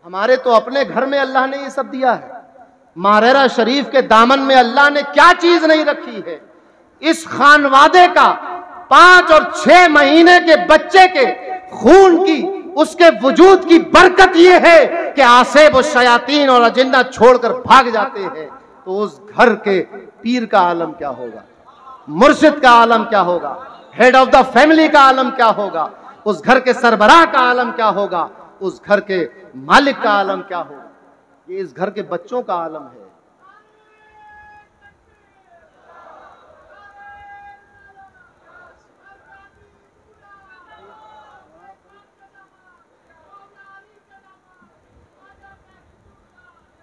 हमारे तो अपने घर में अल्लाह ने ये सब दिया है। मारेरा शरीफ के दामन में अल्लाह ने क्या चीज नहीं रखी है। इस खानवादे का 5 और 6 महीने के बच्चे के खून की, उसके वजूद की बरकत यह है कि आसेब और शयातीन और अजिन्ना छोड़कर भाग जाते हैं। तो उस घर के पीर का आलम क्या होगा, मुर्शिद का आलम क्या होगा, हेड ऑफ द फैमिली का आलम क्या होगा, उस घर के सरबराह का आलम क्या होगा, उस घर के मालिक का आलम क्या होगा। ये इस घर के बच्चों का आलम है।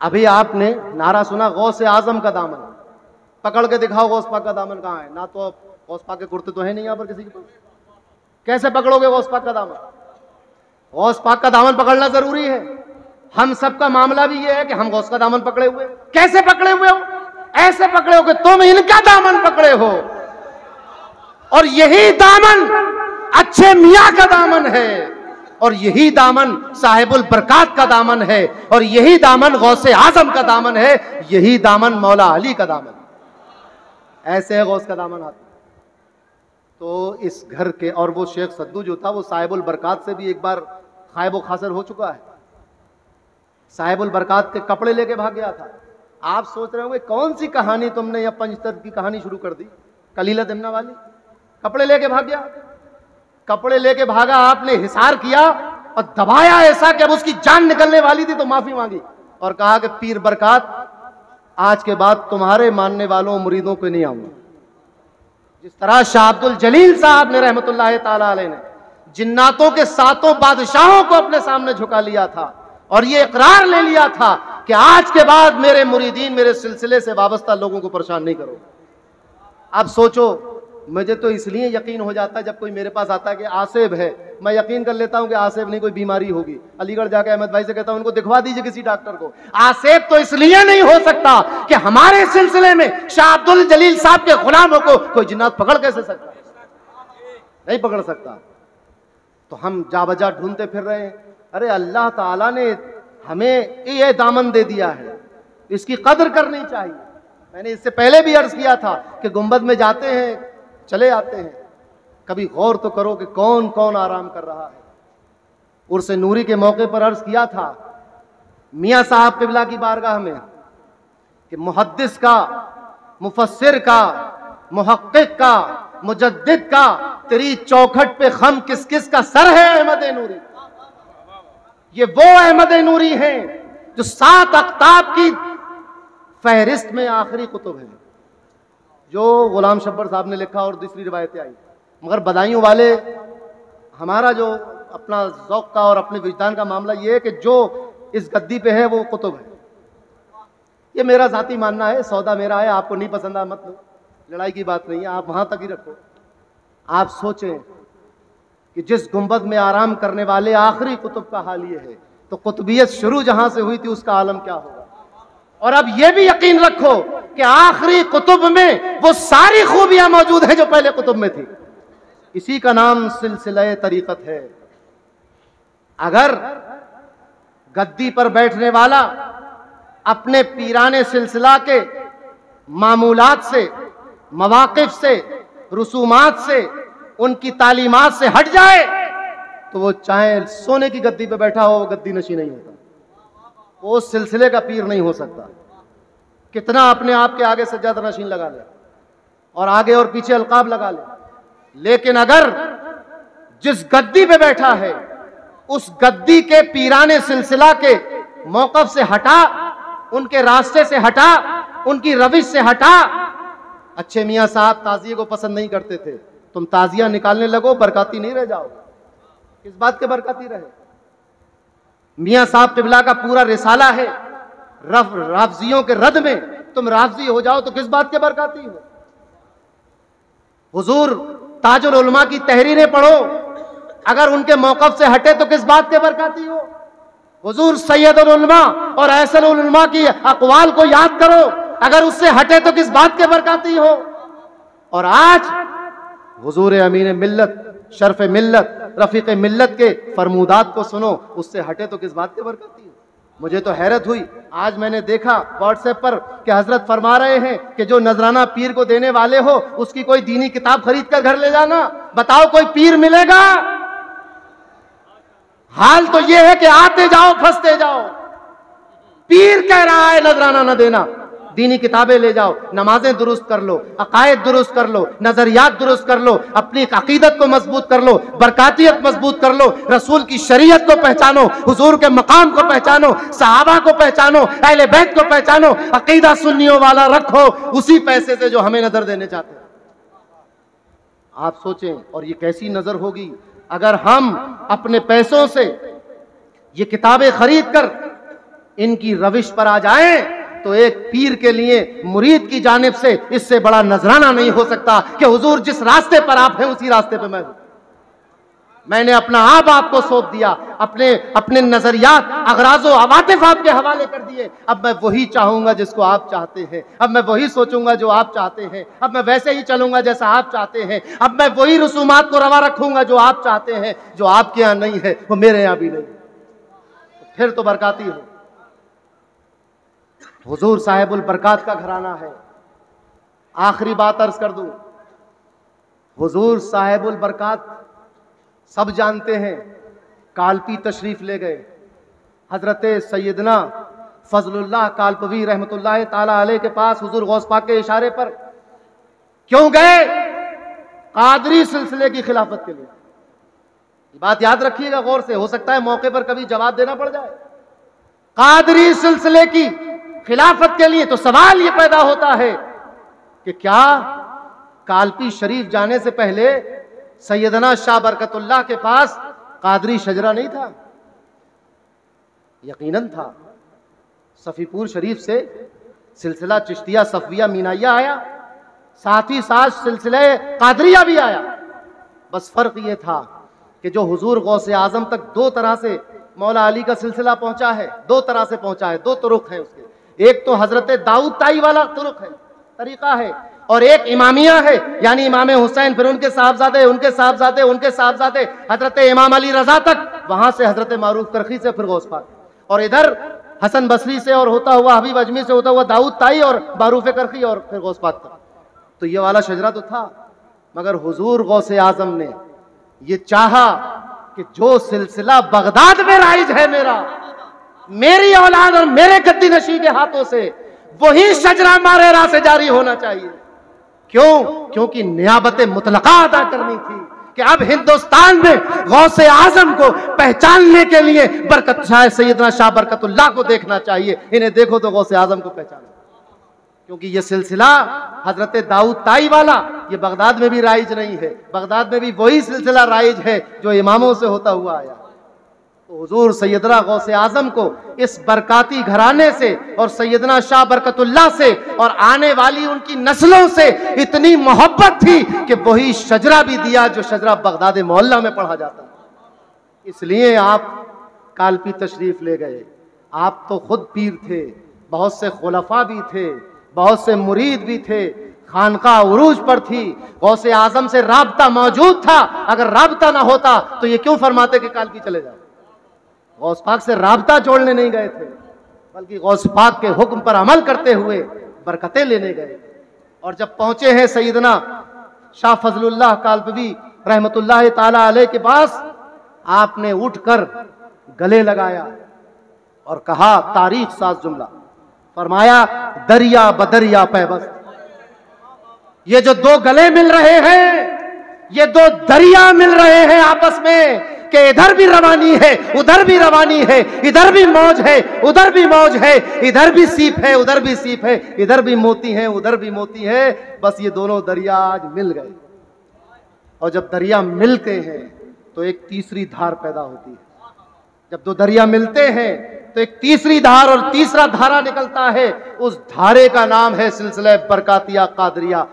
अभी आपने नारा सुना गौसे आजम का दामन, पकड़ के दिखाओ गौस पाक का दामन कहां है। ना तो गौस पाक के कुर्ते तो है नहीं यहां पर किसी के पास, कैसे पकड़ोगे गौस पाक का दामन? गौस पाक का दामन पकड़ना जरूरी है। हम सबका मामला भी ये है कि हम गौस का दामन पकड़े हुए। कैसे पकड़े हुए हो? ऐसे पकड़े हो कि तुम इनका दामन पकड़े हो, और यही दामन अच्छे मियां का दामन है, और यही दामन साहिबुल बरकात का दामन है, और यही दामन गौसे आजम का दामन है, यही दामन मौला अली का दामन। ऐसे है गौस का दामन आता। तो इस घर के, और वो शेख सद्दू जो था वो साहिबुल बरकात से भी एक बार खायब खासर हो चुका है। साहिबुल बरकात के कपड़े लेके भाग गया था। आप सोच रहे होंगे कौन सी कहानी तुमने या पंचतर्क की कहानी शुरू कर दी, कलीला दिमना वाली। कपड़े लेके भाग गया, कपड़े लेके भागा, आपने हिसार किया और दबाया ऐसा कि अब उसकी जान निकलने वाली थी तो माफी मांगी और कहा कि पीर बरकात आज के बाद तुम्हारे मानने वालों मुरीदों को नहीं आऊंगा। जिस तरह शाह अब्दुल जलील साहब ने रहमतुल्लाह ताला अलैह ने जिन्नातों के 7 बादशाहों को अपने सामने झुका लिया था और ये इकरार ले लिया था कि आज के बाद मेरे मुरीदीन, मेरे सिलसिले से वाबस्ता लोगों को परेशान नहीं करो। अब सोचो, मुझे तो इसलिए यकीन हो जाता है जब कोई मेरे पास आता है कि आसेब है, मैं यकीन कर लेता हूं कि आसेब नहीं, कोई बीमारी होगी। अलीगढ़ जाकर अहमद भाई से कहता हूं उनको दिखवा दीजिए किसी डॉक्टर को। आसेब तो इसलिए नहीं हो सकता कि हमारे सिलसिले में शाह अब्दुल जलील साहब के गुलामों को कोई जिन्नात पकड़ कैसे सकता? नहीं पकड़ सकता। तो हम जा बजा ढूंढते फिर रहे हैं। अरे अल्लाह ताला ने हमें ये दामन दे दिया है, इसकी कदर करनी चाहिए। मैंने इससे पहले भी अर्ज किया था कि गुंबद में जाते हैं, चले आते हैं, कभी गौर तो करो कि कौन कौन आराम कर रहा है। उर्स नूरी के मौके पर अर्ज किया था मियां साहब क़िबला की बारगाह में कि मुहद्दिस का, मुफस्सिर का, मुहक्किक का, मुजद्दिद का तेरी चौखट पे खम किस किस का सर है अहमद नूरी। ये वो अहमद नूरी हैं जो 7 अख्ताब की फहरिस्त में आखिरी कुतुब है, जो गुलाम शब्बर साहब ने लिखा और दूसरी रिवायतें आई। मगर बदायूं वाले, हमारा जो अपना ज़ौक़ का और अपने विजदान का मामला ये है कि जो इस गद्दी पे है वो कुतुब है। ये मेरा ज़ाती मानना है, सौदा मेरा है, आपको नहीं पसंद आ मत लो, लड़ाई की बात नहीं है, आप वहां तक ही रखो। आप सोचें कि जिस गुंबद में आराम करने वाले आखिरी कुतुब का हाल ये है, तो कुतुबियत शुरू जहां से हुई थी उसका आलम क्या होगा। और अब यह भी यकीन रखो कि आखिरी कुतुब में वो सारी खूबियां मौजूद है जो पहले कुतुब में थी। इसी का नाम सिलसिला तरीकत है। अगर गद्दी पर बैठने वाला अपने पीराने सिलसिला के मामूलात से, मवाक़िफ़ से, रसूमात से, उनकी तालीमात से हट जाए तो वो चाहे सोने की गद्दी पे बैठा हो, वो गद्दी नशी नहीं होता, वो उस सिलसिले का पीर नहीं हो सकता। कितना अपने आप के आगे सज्जादा नशीन लगा ले और आगे और पीछे अलकाब लगा ले, लेकिन अगर जिस गद्दी पे बैठा है उस गद्दी के पीराने सिलसिला के मौक़िफ़ से हटा, उनके रास्ते से हटा, उनकी रविश से हटा। अच्छे मियाँ साहब ताज़िये को पसंद नहीं करते थे, तुम ताज़िया निकालने लगो, बरकाती नहीं रह जाओ। किस बात के बरकाती रहे? मियाँ साहब क़िबला का पूरा रिसाला है राफ़ज़ियों के रद में, तुम राफ़ज़ी हो जाओ तो किस बात के बरकाती हो? हुज़ूर ताजुल उलमा की तहरीरें पढ़ो, अगर उनके मौक़िफ़ से हटे तो किस बात के बरकाती हो? हुज़ूर सैयदुल उलमा और अहसनुल उलमा की अक़वाल को याद करो, अगर उससे हटे तो किस बात के बरकाती हो? और आज हुज़ूर अमीन मिल्लत, शर्फ मिल्लत, रफ़ीक़ मिल्लत के फरमूदात को सुनो, उससे हटे तो किस बात के बरकाती हो? मुझे तो हैरत हुई, आज मैंने देखा व्हाट्सएप पर कि हजरत फरमा रहे हैं कि जो नजराना पीर को देने वाले हो उसकी कोई दीनी किताब खरीद कर घर ले जाना। बताओ कोई पीर मिलेगा? हाल तो यह है कि आते जाओ फंसते जाओ। पीर कह रहा है नजराना न देना, दीनी किताबें ले जाओ, नमाजें दुरुस्त कर लो, अकायद दुरुस्त कर लो, नजरियात दुरुस्त कर लो, अपनी अकीदत को मजबूत कर लो, बरकातियत मजबूत कर लो, रसूल की शरीयत को पहचानो, हुजूर के मकाम को पहचानो, सहाबा को पहचानो, अहले बैत को पहचानो, अकीदा सुन्नियों वाला रखो, उसी पैसे से जो हमें नजर देने चाहते हैं। आप सोचें, और ये कैसी नजर होगी अगर हम अपने पैसों से ये किताबें खरीद कर इनकी रविश पर आ जाएं, तो एक पीर के लिए मुरीद की जानिब से इससे बड़ा नजराना नहीं हो सकता कि हुजूर जिस रास्ते पर आप हैं उसी रास्ते पर मैं हूं। मैंने अपना आप आपको सौंप दिया, अपने नजरियात, अगराज़ो अवातिफ आपके हवाले कर दिए। अब मैं वही चाहूंगा जिसको आप चाहते हैं, अब मैं वही सोचूंगा जो आप चाहते हैं, अब मैं वैसे ही चलूंगा जैसा आप चाहते हैं, अब मैं वही रसूमात को रवा रखूंगा जो आप चाहते हैं। जो आपके यहाँ नहीं है वो मेरे यहाँ भी नहीं, तो फिर तो बरकाती हो। हुजूर साहिबुल बरकात का घराना है। आखिरी बात अर्ज कर दूं, हुजूर साहिबुल बरकात सब जानते हैं, कालपी तशरीफ ले गए। हजरत सैयदना फजलुल्लाह कालपवी रहमतुल्लाह ताला अलैह के पास हुजूर गौस पाक के इशारे पर क्यों गए? कादरी सिलसिले की खिलाफत के लिए। बात याद रखिएगा गौर से, हो सकता है मौके पर कभी जवाब देना पड़ जाए। कादरी सिलसिले की खिलाफत के लिए। तो सवाल यह पैदा होता है कि क्या कालपी शरीफ जाने से पहले सैयदना शाह बरकतुल्लाह के पास कादरी शजरा नहीं था? यकीनन था। सफीपुर शरीफ से सिलसिला चिश्तिया सफविया मीनाइया आया, साथ ही साथ सिलसिले कादरिया भी आया। बस फर्क यह था कि जो हुजूर गौसे आजम तक दो तरह से मौला अली का सिलसिला पहुंचा है, दो तरह से पहुंचा है, दो तुरुक है उसके। एक तो हजरत दाऊद ताई वाला तुरुक है, तरीका है, और एक इमामिया है, यानी इमाम हुसैन, फिर उनके साहबजादे, उनके साहबजादे, उनके साहबजादे, हजरत इमाम अली रजा तक, वहां से हजरत मारूफ करखी से फिर गौस पाक। और इधर हसन बसरी से और होता हुआ हबीब अजमी से होता हुआ दाऊद ताई और बारूफ करखी और फिर गौस पाक तक। तो ये वाला शजरा तो था, मगर हुजूर गौसे आजम ने ये चाहा कि जो सिलसिला बगदाद में राइज है मेरा, मेरी औलाद और मेरे गद्दी नशी के हाथों से, वही शजरा मारेरा से जारी होना चाहिए। क्यों? क्योंकि नियाबत मुतलका अदा करनी थी कि अब हिंदुस्तान में गौसे आजम को पहचानने के लिए बरकत शाह सैयदना शाह बरकतुल्लाह को देखना चाहिए। इन्हें देखो तो गौसे आजम को पहचानो, क्योंकि ये सिलसिला हजरत दाऊद ताई वाला ये बगदाद में भी राइज नहीं है, बगदाद में भी वही सिलसिला राइज है जो इमामों से होता हुआ आया। तो हुजूर सैयदना गौसे आजम को इस बरकाती घराने से और सैयदना शाह बरकतुल्लाह से और आने वाली उनकी नस्लों से इतनी मोहब्बत थी कि वही शजरा भी दिया जो शजरा बगदाद मोहल्ला में पढ़ा जाता। इसलिए आप कालपी तशरीफ ले गए। आप तो खुद पीर थे, बहुत से खुलफा भी थे, बहुत से मुरीद भी थे, खानका उरूज पर थी, गौसे आजम से राबता मौजूद था। अगर राबता ना होता तो ये क्यों फरमाते कि कालपी चले जाओ? गौस पाक से राबता जोड़ने नहीं गए थे, बल्कि गौस पाक के हुक्म पर अमल करते हुए बरकतें लेने गए। और जब पहुंचे हैं सैयदना शाह फजलुल्लाह कालपवी रहमतुल्लाह ताला अलैह के पास, आपने उठकर गले लगाया और कहा तारीख साज जुमला, फरमाया दरिया बदरिया पैबस्त। ये जो दो गले मिल रहे हैं, ये दो दरिया मिल रहे हैं आपस में कि इधर भी रवानी है उधर भी रवानी है, इधर भी मौज है उधर भी मौज है, इधर भी सीप है उधर भी सीप है, इधर भी मोती है उधर भी मोती है। बस ये दोनों दरिया आज मिल गए। और जब दरिया मिलते हैं तो एक तीसरी धार पैदा होती है। जब दो दरिया मिलते हैं तो एक तीसरी धार और तीसरा धारा निकलता है। उस धारे का नाम है सिलसिला बरकातिया कादरिया।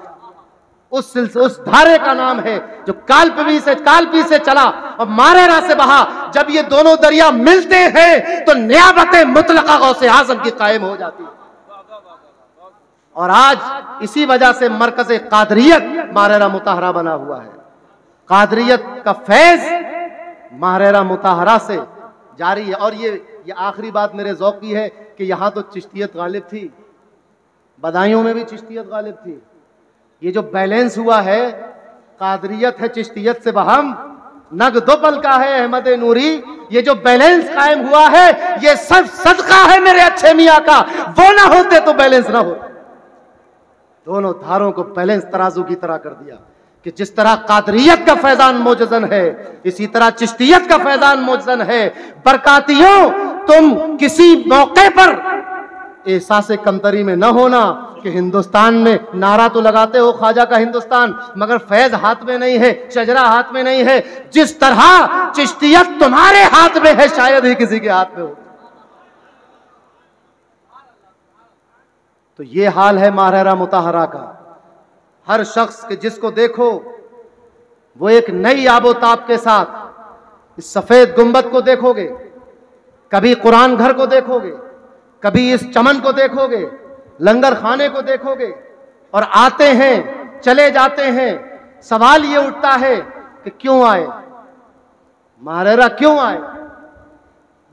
उस धारे का नाम है जो कालपी से चला और मारेरा से बहा। जब ये दोनों दरिया मिलते हैं तो नियाबत मुतलका गौसे आजम की कायम हो जाती है। और आज इसी वजह से मरकज कादरियत मारेरा मुताहरा बना हुआ है। कादरियत का फैज मारेरा मुताहरा से जारी है। और ये आखिरी बात मेरे ज़ौक़ की है कि यहाँ तो चिश्तियत गालिब थी, बदायूं में भी चिश्तियत गालिब थी। ये जो बैलेंस हुआ है, कादरियत है चिश्तियत से बहम, नग दो पल का है अहमद नूरी। ये जो बैलेंस कायम हुआ है ये सब सदका है मेरे अच्छे मियाँ का। वो ना होते तो बैलेंस ना होता। दोनों धारों को बैलेंस तराजू की तरह कर दिया कि जिस तरह कादरियत का फैजान मोजज़न है, इसी तरह चिश्तियत का फैजान मोजज़न है। बरकातियों, तुम किसी मौके पर एहसास कमतरी में न होना कि हिंदुस्तान में नारा तो लगाते हो ख्वाजा का हिंदुस्तान, मगर फैज हाथ में नहीं है, शजरा हाथ में नहीं है। जिस तरह चिश्तियत तुम्हारे हाथ में है शायद ही किसी के हाथ में हो। तो ये हाल है मारेरा मुताहरा का। हर शख्स के जिसको देखो वो एक नई आबोताब के साथ इस सफेद गुंबद को देखोगे, कभी कुरान घर को देखोगे, कभी इस चमन को देखोगे, लंगर खाने को देखोगे। और आते हैं चले जाते हैं। सवाल ये उठता है कि क्यों आए मारेरा, क्यों आए?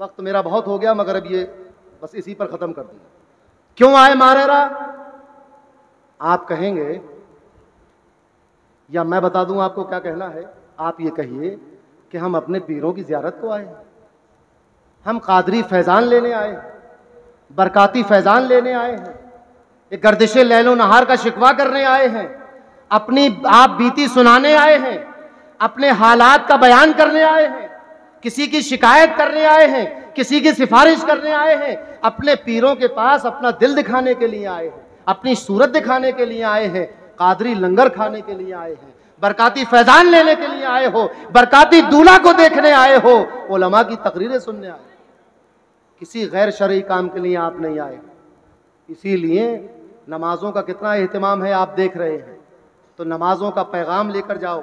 वक्त मेरा बहुत हो गया, मगर अब ये बस इसी पर खत्म कर दिया। क्यों आए मारेरा? आप कहेंगे या मैं बता दूं आपको क्या कहना है? आप ये कहिए कि हम अपने पीरों की ज़ियारत को आए, हम कादरी फैजान लेने आए, बरकाती फैजान लेने आए हैं, एक गर्दिशे लैलो नहार का शिकवा करने आए हैं, अपनी आप बीती सुनाने आए हैं, अपने हालात का बयान करने आए हैं, किसी की शिकायत करने आए हैं, किसी की सिफारिश करने आए हैं, अपने पीरों के पास अपना दिल दिखाने के लिए आए हैं, अपनी सूरत दिखाने के लिए आए हैं, कादरी लंगर खाने के लिए आए हैं, बरकाती फैजान लेने के लिए आए हो, बरकाती दूल्हा को देखने आए हो, उलमा की तकरीरें सुनने आए। किसी गैर शरई काम के लिए आप नहीं आए। इसीलिए नमाजों का कितना एहतमाम है आप देख रहे हैं। तो नमाजों का पैगाम लेकर जाओ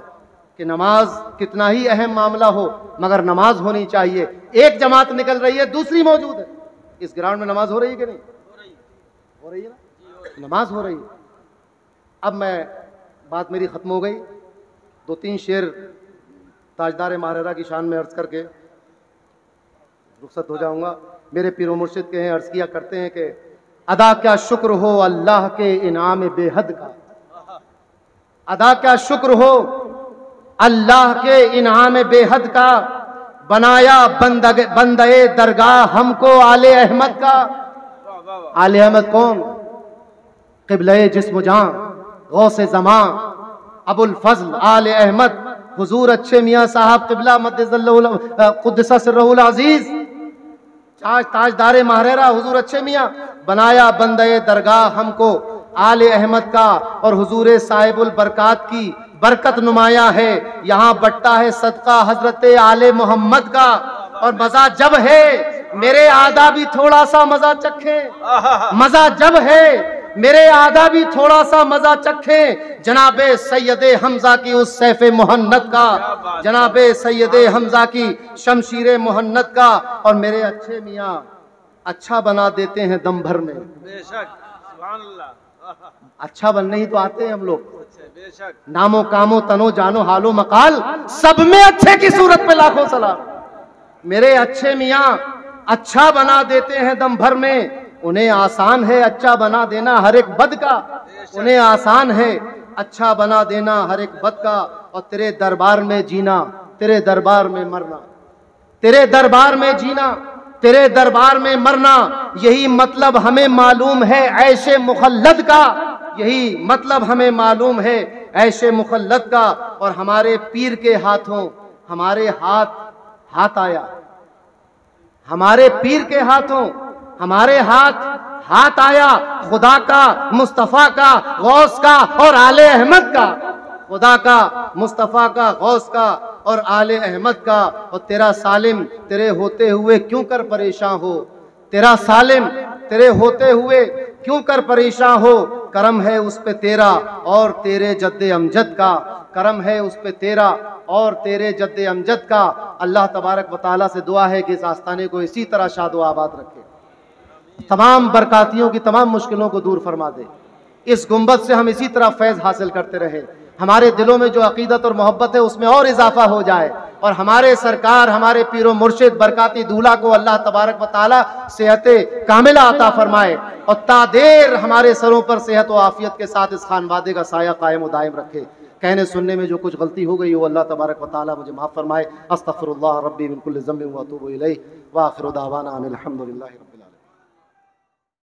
कि नमाज कितना ही अहम मामला हो, मगर नमाज होनी चाहिए। एक जमात निकल रही है, दूसरी मौजूद है। इस ग्राउंड में नमाज हो रही है कि नहीं? हो रही है ना, नमाज हो रही है। अब मैं बात मेरी ख़त्म हो गई। 2-3 शेर ताजदार मारेरा की शान में अर्ज करके रुखसत हो जाऊंगा। मेरे पीरो मुर्शिद के हैं, अर्ज किया करते हैं कि अदा क्या शुक्र हो अल्लाह के इनाम बेहद का, अदा क्या शुक्र हो अल्लाह के इनाम बेहद का, बनाया बंदे दरगाह हमको आले अहमद का। आले अहमद कौन? क़िबले जिस्म जान गौसे ज़मां अबुल फजल आले अहमद हुजूर अच्छे मियाँ साहब क़िबला क़ुद्दस सिर्रुल अज़ीज़ ताजदारे महरेरा हुजूर अच्छे मियाँ। बनाया बंदे दरगाह हमको आले अहमद का, और हुजूर साहिबुल बरकात की बरकत नुमाया है। यहाँ बट्टा है सदका हजरत आले मोहम्मद का। और मजा जब है मेरे आदा भी थोड़ा सा मजा चखे, मजा जब है मेरे आदा भी थोड़ा सा मजा चखे, जनाबे सैयदे हमजा की उस सैफे मुहन्नद का, जनाबे सैयदे हमजा की शमशीरे मुहन्नद का। और मेरे अच्छे मियाँ अच्छा बना देते हैं दम भर में। बेशक, सुभान अल्लाह। अच्छा बनने ही तो आते हैं हम लोग। नामो कामो तनो जानो हालो मकाल सब में अच्छे की सूरत पे लाखों सलाम। मेरे अच्छे मियाँ अच्छा बना देते हैं दम भर में। उन्हें आसान है अच्छा बना देना हर एक बद का, उन्हें आसान है अच्छा बना देना हर एक बद का। और तेरे दरबार में जीना, तेरे दरबार में मरना, तेरे दरबार में जीना, तेरे दरबार में मरना, यही मतलब हमें मालूम है ऐशे मुखल्लद का, यही मतलब हमें मालूम है ऐशे मुखल्लद का। और हमारे पीर के हाथों हमारे हाथ आया, हमारे पीर के हाथों हमारे हाथ आया खुदा का, मुस्तफ़ा का, गौस का और आले अहमद का। खुदा का, मुस्तफ़ा का, गौस का और आले अहमद का। और तेरा सालिम तेरे होते हुए क्यों कर परेशान हो, तेरा सालिम तेरे होते हुए क्यों कर परेशान हो। करम है उस पे तेरा और तेरे जद्दे अमजद का, करम है उस पे तेरा और तेरे जद्दे अमजद का। अल्लाह तबारक व तआला से दुआ है कि इस आस्थाने को इसी तरह शादो आबाद रखे, तमाम बरकातियों की तमाम मुश्किलों को दूर फरमा दे। इस गुंबद से हम इसी तरह फैज़ हासिल करते रहे, हमारे दिलों में जो अकीदत और मोहब्बत है उसमें और इजाफा हो जाए। और हमारे सरकार हमारे पीरो मुर्शिद बरकाती दूल्हा को अल्लाह तबारक व तआला सेहत कामिला अता फरमाए और तादेर हमारे सरों पर सेहत व आफियत के साथ इस खानवादे का साया कायम व दायम रखे। कहने सुनने में जो कुछ गलती हो गई वो अल्लाह तबारक व तआला मुझे माफ़ फरमाए। अस्तग़फिरुल्लाह रब्बी मिन कुल्लि ज़ंबिन व अतूबु इलैहि व आखिरु दावाना अनिल हम्दुलिल्लाहि।